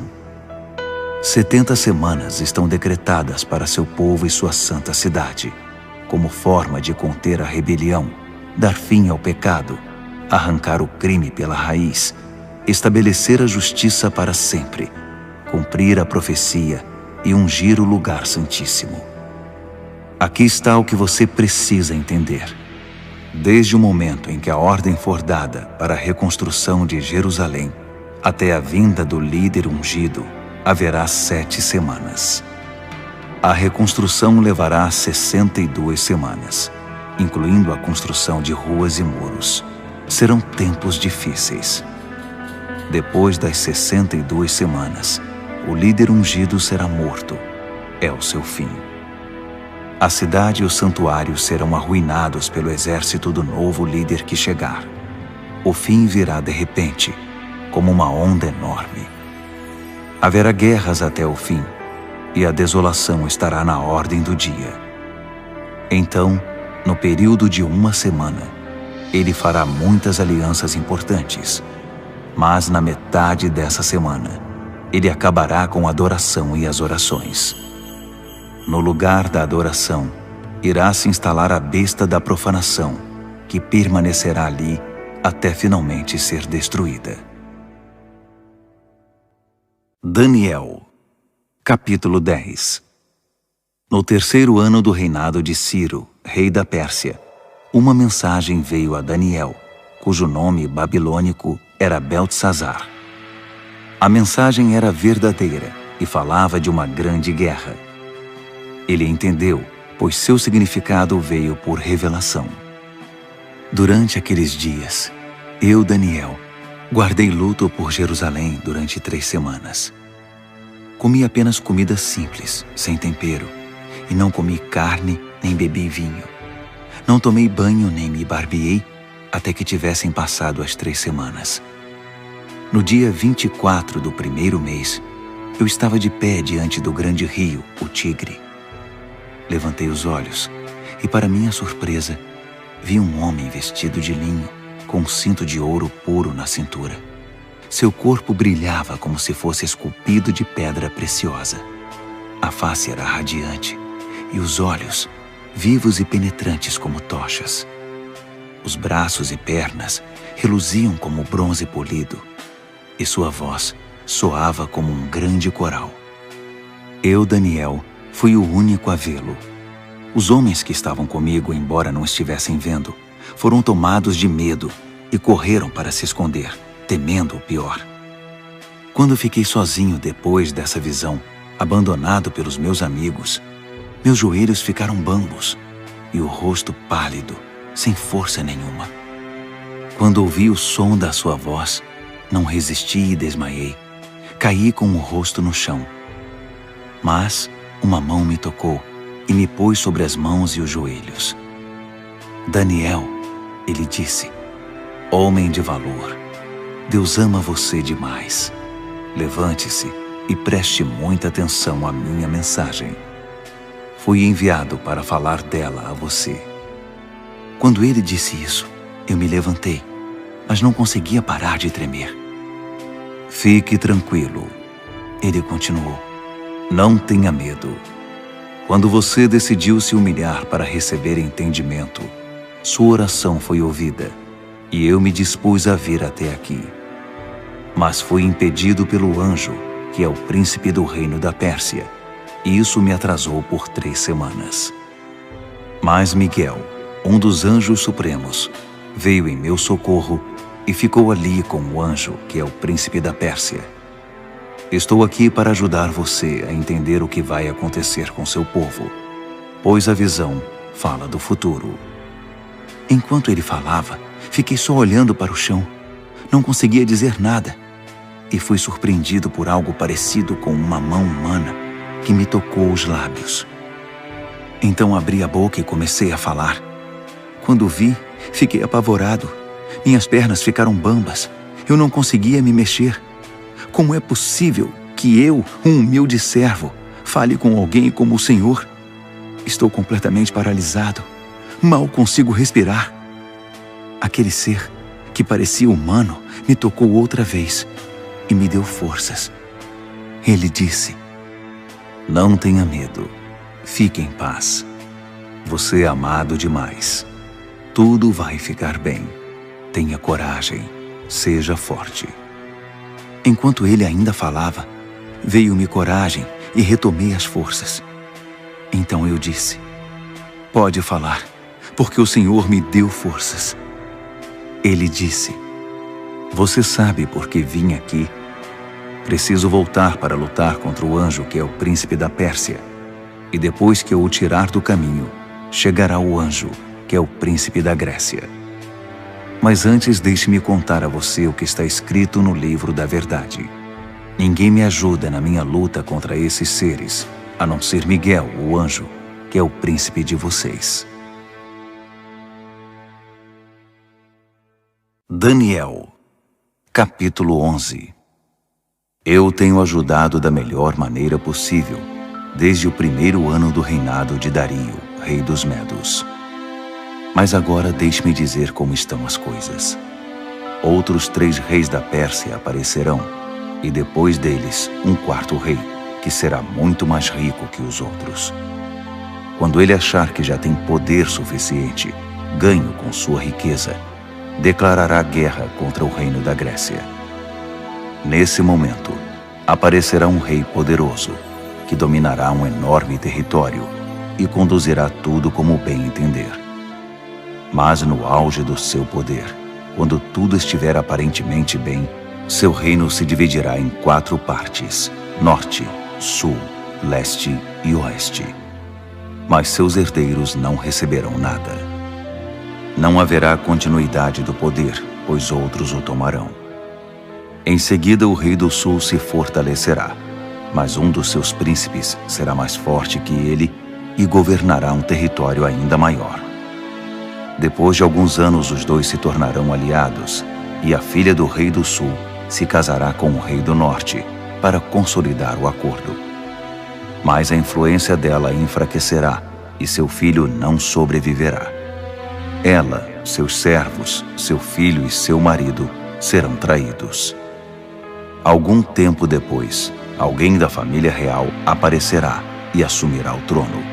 70 semanas estão decretadas para seu povo e sua santa cidade, como forma de conter a rebelião, dar fim ao pecado, arrancar o crime pela raiz, estabelecer a justiça para sempre, cumprir a profecia e ungir o lugar santíssimo. Aqui está o que você precisa entender. Desde o momento em que a ordem for dada para a reconstrução de Jerusalém, até a vinda do líder ungido, haverá 7 semanas. A reconstrução levará 62 semanas, incluindo a construção de ruas e muros. Serão tempos difíceis. Depois das 62 semanas, o líder ungido será morto. É o seu fim. A cidade e o santuário serão arruinados pelo exército do novo líder que chegar. O fim virá de repente, como uma onda enorme. Haverá guerras até o fim, e a desolação estará na ordem do dia. Então, no período de 1 semana, ele fará muitas alianças importantes, mas na metade dessa semana, ele acabará com a adoração e as orações. No lugar da adoração, irá se instalar a besta da profanação, que permanecerá ali até finalmente ser destruída. Daniel, capítulo 10. No 3º ano do reinado de Ciro, rei da Pérsia, uma mensagem veio a Daniel, cujo nome babilônico era Beltesazar. A mensagem era verdadeira e falava de uma grande guerra. Ele entendeu, pois seu significado veio por revelação. Durante aqueles dias, eu, Daniel, guardei luto por Jerusalém durante 3 semanas. Comi apenas comida simples, sem tempero, e não comi carne nem bebi vinho. Não tomei banho nem me barbeei até que tivessem passado as 3 semanas. No dia 24 do primeiro mês, eu estava de pé diante do grande rio, o Tigre. Levantei os olhos e, para minha surpresa, vi um homem vestido de linho, com um cinto de ouro puro na cintura. Seu corpo brilhava como se fosse esculpido de pedra preciosa. A face era radiante e os olhos, vivos e penetrantes como tochas. Os braços e pernas reluziam como bronze polido e sua voz soava como um grande coral. Eu, Daniel, fui o único a vê-lo. Os homens que estavam comigo, embora não estivessem vendo, foram tomados de medo e correram para se esconder, temendo o pior. Quando fiquei sozinho depois dessa visão, abandonado pelos meus amigos, meus joelhos ficaram bambos e o rosto pálido, sem força nenhuma. Quando ouvi o som da sua voz, não resisti e desmaiei. Caí com o rosto no chão. Mas uma mão me tocou e me pôs sobre as mãos e os joelhos. Daniel, ele disse, homem de valor, Deus ama você demais. Levante-se e preste muita atenção à minha mensagem. Fui enviado para falar dela a você. Quando ele disse isso, eu me levantei, mas não conseguia parar de tremer. Fique tranquilo, ele continuou. Não tenha medo. Quando você decidiu se humilhar para receber entendimento, sua oração foi ouvida e eu me dispus a vir até aqui. Mas fui impedido pelo anjo, que é o príncipe do reino da Pérsia, e isso me atrasou por 3 semanas. Mas Miguel, um dos anjos supremos, veio em meu socorro e ficou ali com o anjo, que é o príncipe da Pérsia. Estou aqui para ajudar você a entender o que vai acontecer com seu povo, pois a visão fala do futuro. Enquanto ele falava, fiquei só olhando para o chão. Não conseguia dizer nada e fui surpreendido por algo parecido com uma mão humana que me tocou os lábios. Então abri a boca e comecei a falar. Quando vi, fiquei apavorado. Minhas pernas ficaram bambas. Eu não conseguia me mexer. Como é possível que eu, um humilde servo, fale com alguém como o Senhor? Estou completamente paralisado. Mal consigo respirar. Aquele ser, que parecia humano, me tocou outra vez e me deu forças. Ele disse, não tenha medo. Fique em paz. Você é amado demais. Tudo vai ficar bem. Tenha coragem. Seja forte. Enquanto ele ainda falava, veio-me coragem e retomei as forças. Então eu disse, pode falar, porque o Senhor me deu forças. Ele disse, você sabe por que vim aqui? Preciso voltar para lutar contra o anjo que é o príncipe da Pérsia. E depois que eu o tirar do caminho, chegará o anjo que é o príncipe da Grécia. Mas antes deixe-me contar a você o que está escrito no livro da verdade. Ninguém me ajuda na minha luta contra esses seres, a não ser Miguel, o anjo, que é o príncipe de vocês. Daniel, capítulo 11. Eu tenho ajudado da melhor maneira possível, desde o primeiro ano do reinado de Dario, rei dos Medos. Mas agora deixe-me dizer como estão as coisas. Outros 3 reis da Pérsia aparecerão, e depois deles um 4º rei, que será muito mais rico que os outros. Quando ele achar que já tem poder suficiente, ganho com sua riqueza, declarará guerra contra o reino da Grécia. Nesse momento, aparecerá um rei poderoso, que dominará um enorme território e conduzirá tudo como bem entender. Mas no auge do seu poder, quando tudo estiver aparentemente bem, seu reino se dividirá em 4 partes, norte, sul, leste e oeste. Mas seus herdeiros não receberão nada. Não haverá continuidade do poder, pois outros o tomarão. Em seguida, o rei do sul se fortalecerá, mas um dos seus príncipes será mais forte que ele e governará um território ainda maior. Depois de alguns anos, os dois se tornarão aliados, e a filha do rei do sul se casará com o rei do norte, para consolidar o acordo. Mas a influência dela enfraquecerá, e seu filho não sobreviverá. Ela, seus servos, seu filho e seu marido serão traídos. Algum tempo depois, alguém da família real aparecerá e assumirá o trono.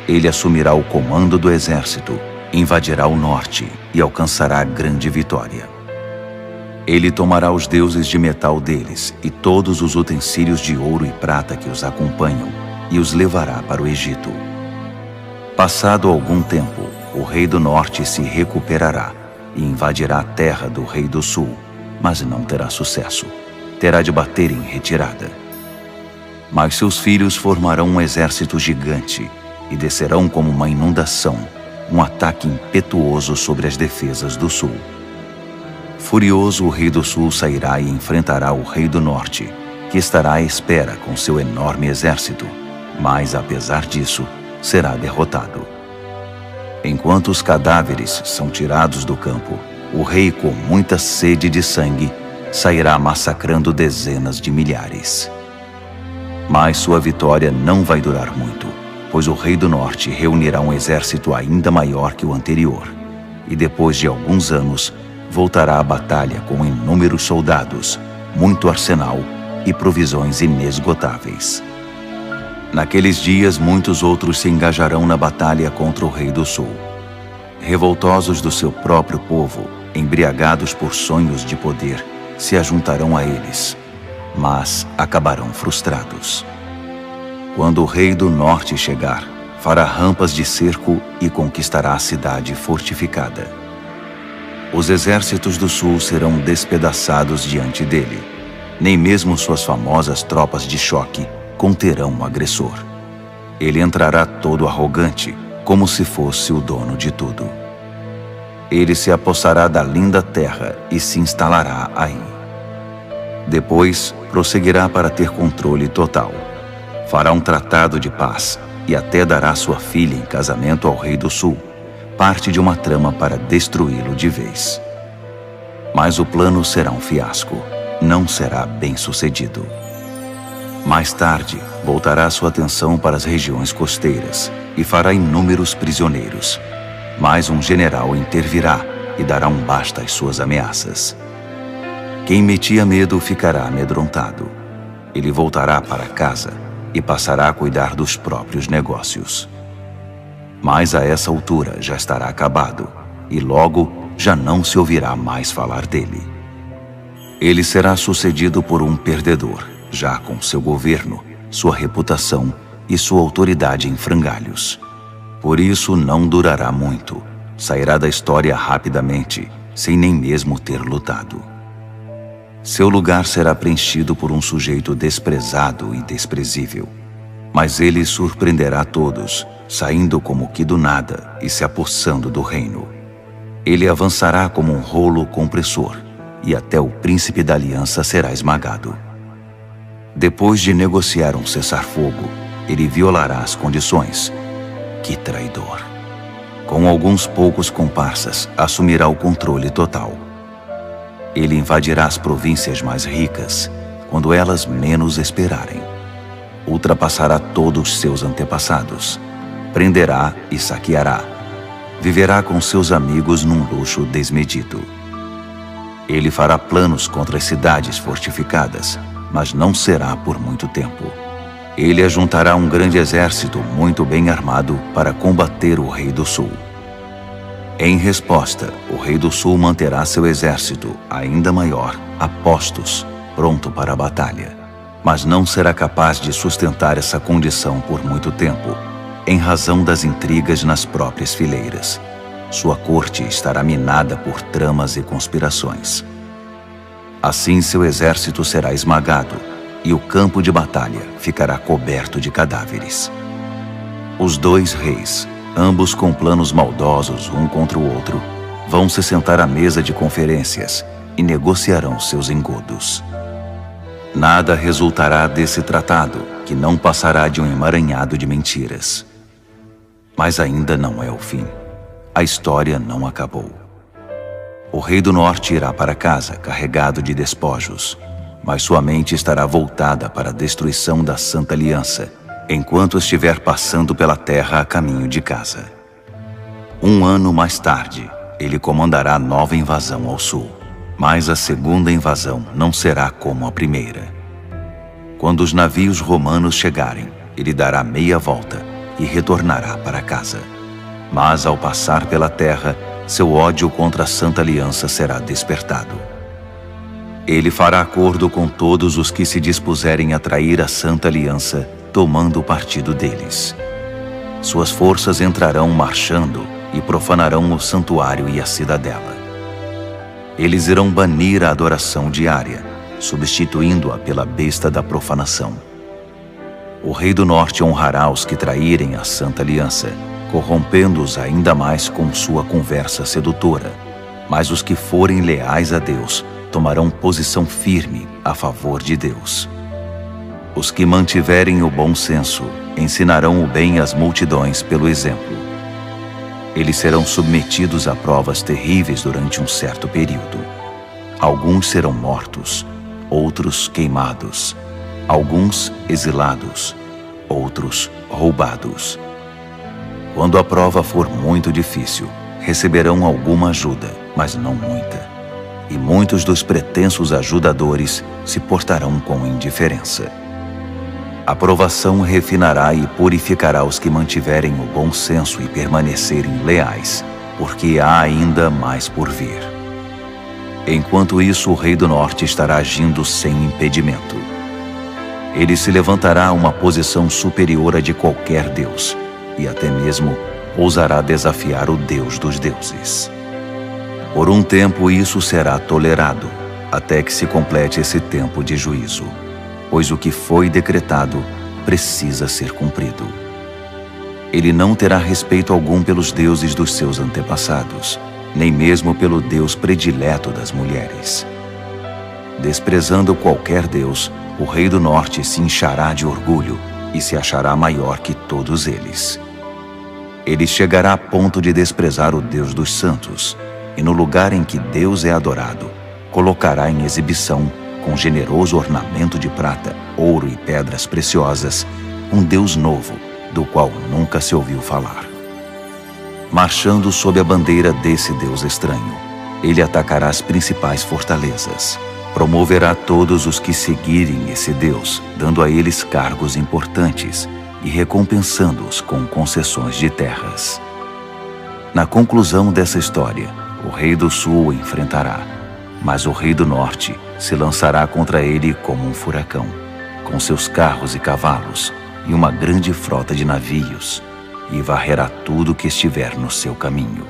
Ele assumirá o comando do exército, invadirá o norte e alcançará grande vitória. Ele tomará os deuses de metal deles e todos os utensílios de ouro e prata que os acompanham e os levará para o Egito. Passado algum tempo, o rei do norte se recuperará e invadirá a terra do rei do sul, mas não terá sucesso. Terá de bater em retirada. Mas seus filhos formarão um exército gigante e descerão como uma inundação, um ataque impetuoso sobre as defesas do sul. Furioso, o rei do sul sairá e enfrentará o rei do norte, que estará à espera com seu enorme exército, mas, apesar disso, será derrotado. Enquanto os cadáveres são tirados do campo, o rei, com muita sede de sangue, sairá massacrando dezenas de milhares. Mas sua vitória não vai durar muito, pois o rei do norte reunirá um exército ainda maior que o anterior, e depois de alguns anos, voltará à batalha com inúmeros soldados, muito arsenal e provisões inesgotáveis. Naqueles dias, muitos outros se engajarão na batalha contra o rei do sul. Revoltosos do seu próprio povo, embriagados por sonhos de poder, se ajuntarão a eles, mas acabarão frustrados. Quando o rei do norte chegar, fará rampas de cerco e conquistará a cidade fortificada. Os exércitos do sul serão despedaçados diante dele. Nem mesmo suas famosas tropas de choque conterão o agressor. Ele entrará todo arrogante, como se fosse o dono de tudo. Ele se apossará da linda terra e se instalará aí. Depois, prosseguirá para ter controle total. Fará um tratado de paz e até dará sua filha em casamento ao rei do sul, parte de uma trama para destruí-lo de vez. Mas o plano será um fiasco, não será bem sucedido. Mais tarde, voltará sua atenção para as regiões costeiras e fará inúmeros prisioneiros. Mas um general intervirá e dará um basta às suas ameaças. Quem metia medo ficará amedrontado. Ele voltará para casa e passará a cuidar dos próprios negócios. Mas a essa altura já estará acabado, e logo já não se ouvirá mais falar dele. Ele será sucedido por um perdedor, já com seu governo, sua reputação e sua autoridade em frangalhos. Por isso não durará muito, sairá da história rapidamente, sem nem mesmo ter lutado. Seu lugar será preenchido por um sujeito desprezado e desprezível. Mas ele surpreenderá todos, saindo como que do nada e se apossando do reino. Ele avançará como um rolo compressor, e até o príncipe da aliança será esmagado. Depois de negociar um cessar-fogo, ele violará as condições. Que traidor! Com alguns poucos comparsas, assumirá o controle total. Ele invadirá as províncias mais ricas, quando elas menos esperarem. Ultrapassará todos seus antepassados. Prenderá e saqueará. Viverá com seus amigos num luxo desmedido. Ele fará planos contra as cidades fortificadas, mas não será por muito tempo. Ele ajuntará um grande exército muito bem armado para combater o rei do sul. Em resposta, o rei do sul manterá seu exército, ainda maior, a postos, pronto para a batalha. Mas não será capaz de sustentar essa condição por muito tempo, em razão das intrigas nas próprias fileiras. Sua corte estará minada por tramas e conspirações. Assim seu exército será esmagado, e o campo de batalha ficará coberto de cadáveres. Os dois reis, ambos com planos maldosos um contra o outro, vão se sentar à mesa de conferências e negociarão seus engodos. Nada resultará desse tratado, que não passará de um emaranhado de mentiras. Mas ainda não é o fim. A história não acabou. O rei do norte irá para casa carregado de despojos, mas sua mente estará voltada para a destruição da Santa Aliança, enquanto estiver passando pela terra a caminho de casa. 1 ano mais tarde, ele comandará nova invasão ao sul, mas a segunda invasão não será como a primeira. Quando os navios romanos chegarem, ele dará meia volta e retornará para casa. Mas ao passar pela terra, seu ódio contra a Santa Aliança será despertado. Ele fará acordo com todos os que se dispuserem a trair a Santa Aliança, tomando o partido deles. Suas forças entrarão marchando e profanarão o santuário e a cidadela. Eles irão banir a adoração diária, substituindo-a pela besta da profanação. O rei do norte honrará os que traírem a Santa Aliança, corrompendo-os ainda mais com sua conversa sedutora. Mas os que forem leais a Deus tomarão posição firme a favor de Deus. Os que mantiverem o bom senso ensinarão o bem às multidões pelo exemplo. Eles serão submetidos a provas terríveis durante um certo período. Alguns serão mortos, outros queimados, alguns exilados, outros roubados. Quando a prova for muito difícil, receberão alguma ajuda, mas não muita. E muitos dos pretensos ajudadores se portarão com indiferença. A provação refinará e purificará os que mantiverem o bom senso e permanecerem leais, porque há ainda mais por vir. Enquanto isso, o rei do norte estará agindo sem impedimento. Ele se levantará a uma posição superior à de qualquer deus, e até mesmo ousará desafiar o Deus dos deuses. Por um tempo isso será tolerado, até que se complete esse tempo de juízo, pois o que foi decretado precisa ser cumprido. Ele não terá respeito algum pelos deuses dos seus antepassados, nem mesmo pelo Deus predileto das mulheres. Desprezando qualquer deus, o rei do norte se inchará de orgulho e se achará maior que todos eles. Ele chegará a ponto de desprezar o Deus dos santos, e no lugar em que Deus é adorado, colocará em exibição, com generoso ornamento de prata, ouro e pedras preciosas, um Deus novo, do qual nunca se ouviu falar. Marchando sob a bandeira desse Deus estranho, ele atacará as principais fortalezas. Promoverá todos os que seguirem esse Deus, dando a eles cargos importantes e recompensando-os com concessões de terras. Na conclusão dessa história, o rei do sul o enfrentará, mas o rei do norte se lançará contra ele como um furacão, com seus carros e cavalos e uma grande frota de navios, e varrerá tudo que estiver no seu caminho.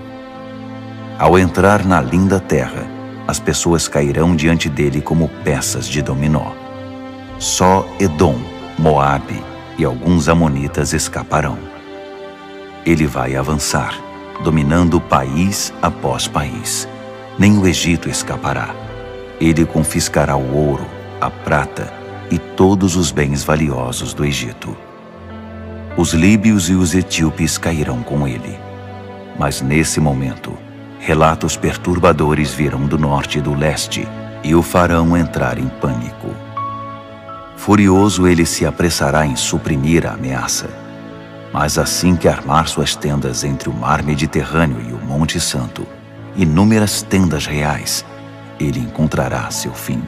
Ao entrar na linda terra, as pessoas cairão diante dele como peças de dominó. Só Edom, Moabe e alguns amonitas escaparão. Ele vai avançar, dominando país após país. Nem o Egito escapará. Ele confiscará o ouro, a prata e todos os bens valiosos do Egito. Os líbios e os etíopes cairão com ele. Mas nesse momento, relatos perturbadores virão do norte e do leste e o farão entrar em pânico. Furioso, ele se apressará em suprimir a ameaça. Mas assim que armar suas tendas entre o mar Mediterrâneo e o Monte Santo, inúmeras tendas reais, ele encontrará seu fim.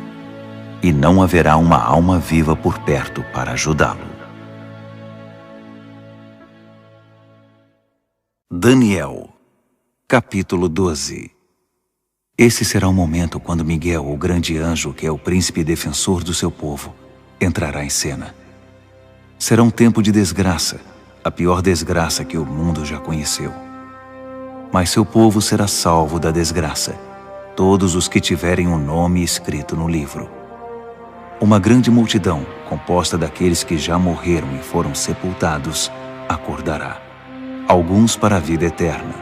E não haverá uma alma viva por perto para ajudá-lo. Daniel, capítulo 12. Esse será o momento quando Miguel, o grande anjo, que é o príncipe defensor do seu povo, entrará em cena. Será um tempo de desgraça, a pior desgraça que o mundo já conheceu. Mas seu povo será salvo da desgraça, todos os que tiverem o nome escrito no livro. Uma grande multidão, composta daqueles que já morreram e foram sepultados, acordará. Alguns para a vida eterna,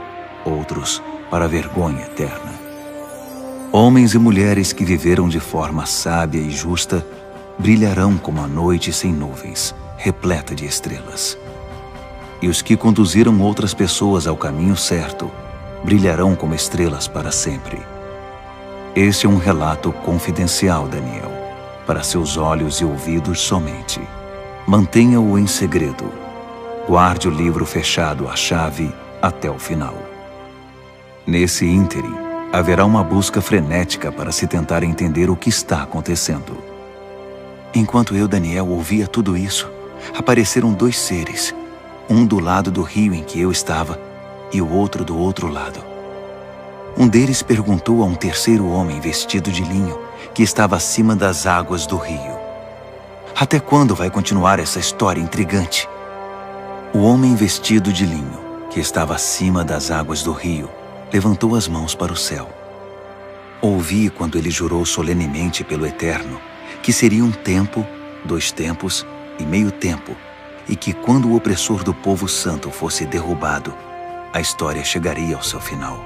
outros para a vergonha eterna. Homens e mulheres que viveram de forma sábia e justa brilharão como a noite sem nuvens, repleta de estrelas. E os que conduziram outras pessoas ao caminho certo brilharão como estrelas para sempre. Este é um relato confidencial, Daniel, para seus olhos e ouvidos somente. Mantenha-o em segredo. Guarde o livro fechado à chave até o final. Nesse ínterim, haverá uma busca frenética para se tentar entender o que está acontecendo. Enquanto eu, Daniel, ouvia tudo isso, apareceram 2 seres, um do lado do rio em que eu estava e o outro do outro lado. Um deles perguntou a um terceiro homem vestido de linho que estava acima das águas do rio: até quando vai continuar essa história intrigante? O homem vestido de linho, que estava acima das águas do rio, levantou as mãos para o céu. Ouvi quando ele jurou solenemente pelo Eterno que seria um tempo, 2 tempos e meio tempo, e que quando o opressor do povo santo fosse derrubado, a história chegaria ao seu final.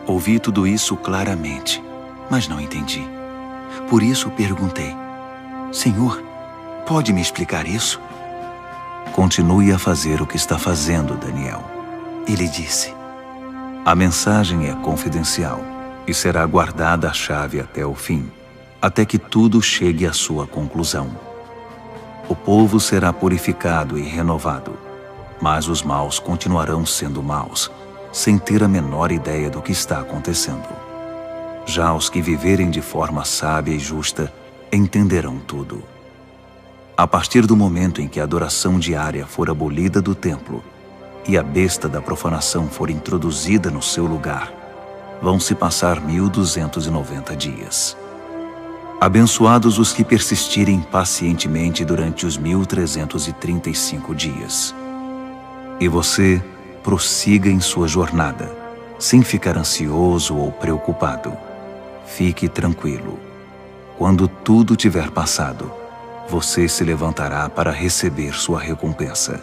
Ouvi tudo isso claramente, mas não entendi. Por isso perguntei: Senhor, pode me explicar isso? Continue a fazer o que está fazendo, Daniel. Ele disse: a mensagem é confidencial e será guardada a chave até o fim, até que tudo chegue à sua conclusão. O povo será purificado e renovado, mas os maus continuarão sendo maus, sem ter a menor ideia do que está acontecendo. Já os que viverem de forma sábia e justa entenderão tudo. A partir do momento em que a adoração diária for abolida do templo e a besta da profanação for introduzida no seu lugar, vão se passar 1290 dias. Abençoados os que persistirem pacientemente durante os 1335 dias. E você prossiga em sua jornada, sem ficar ansioso ou preocupado. Fique tranquilo. Quando tudo tiver passado, você se levantará para receber sua recompensa.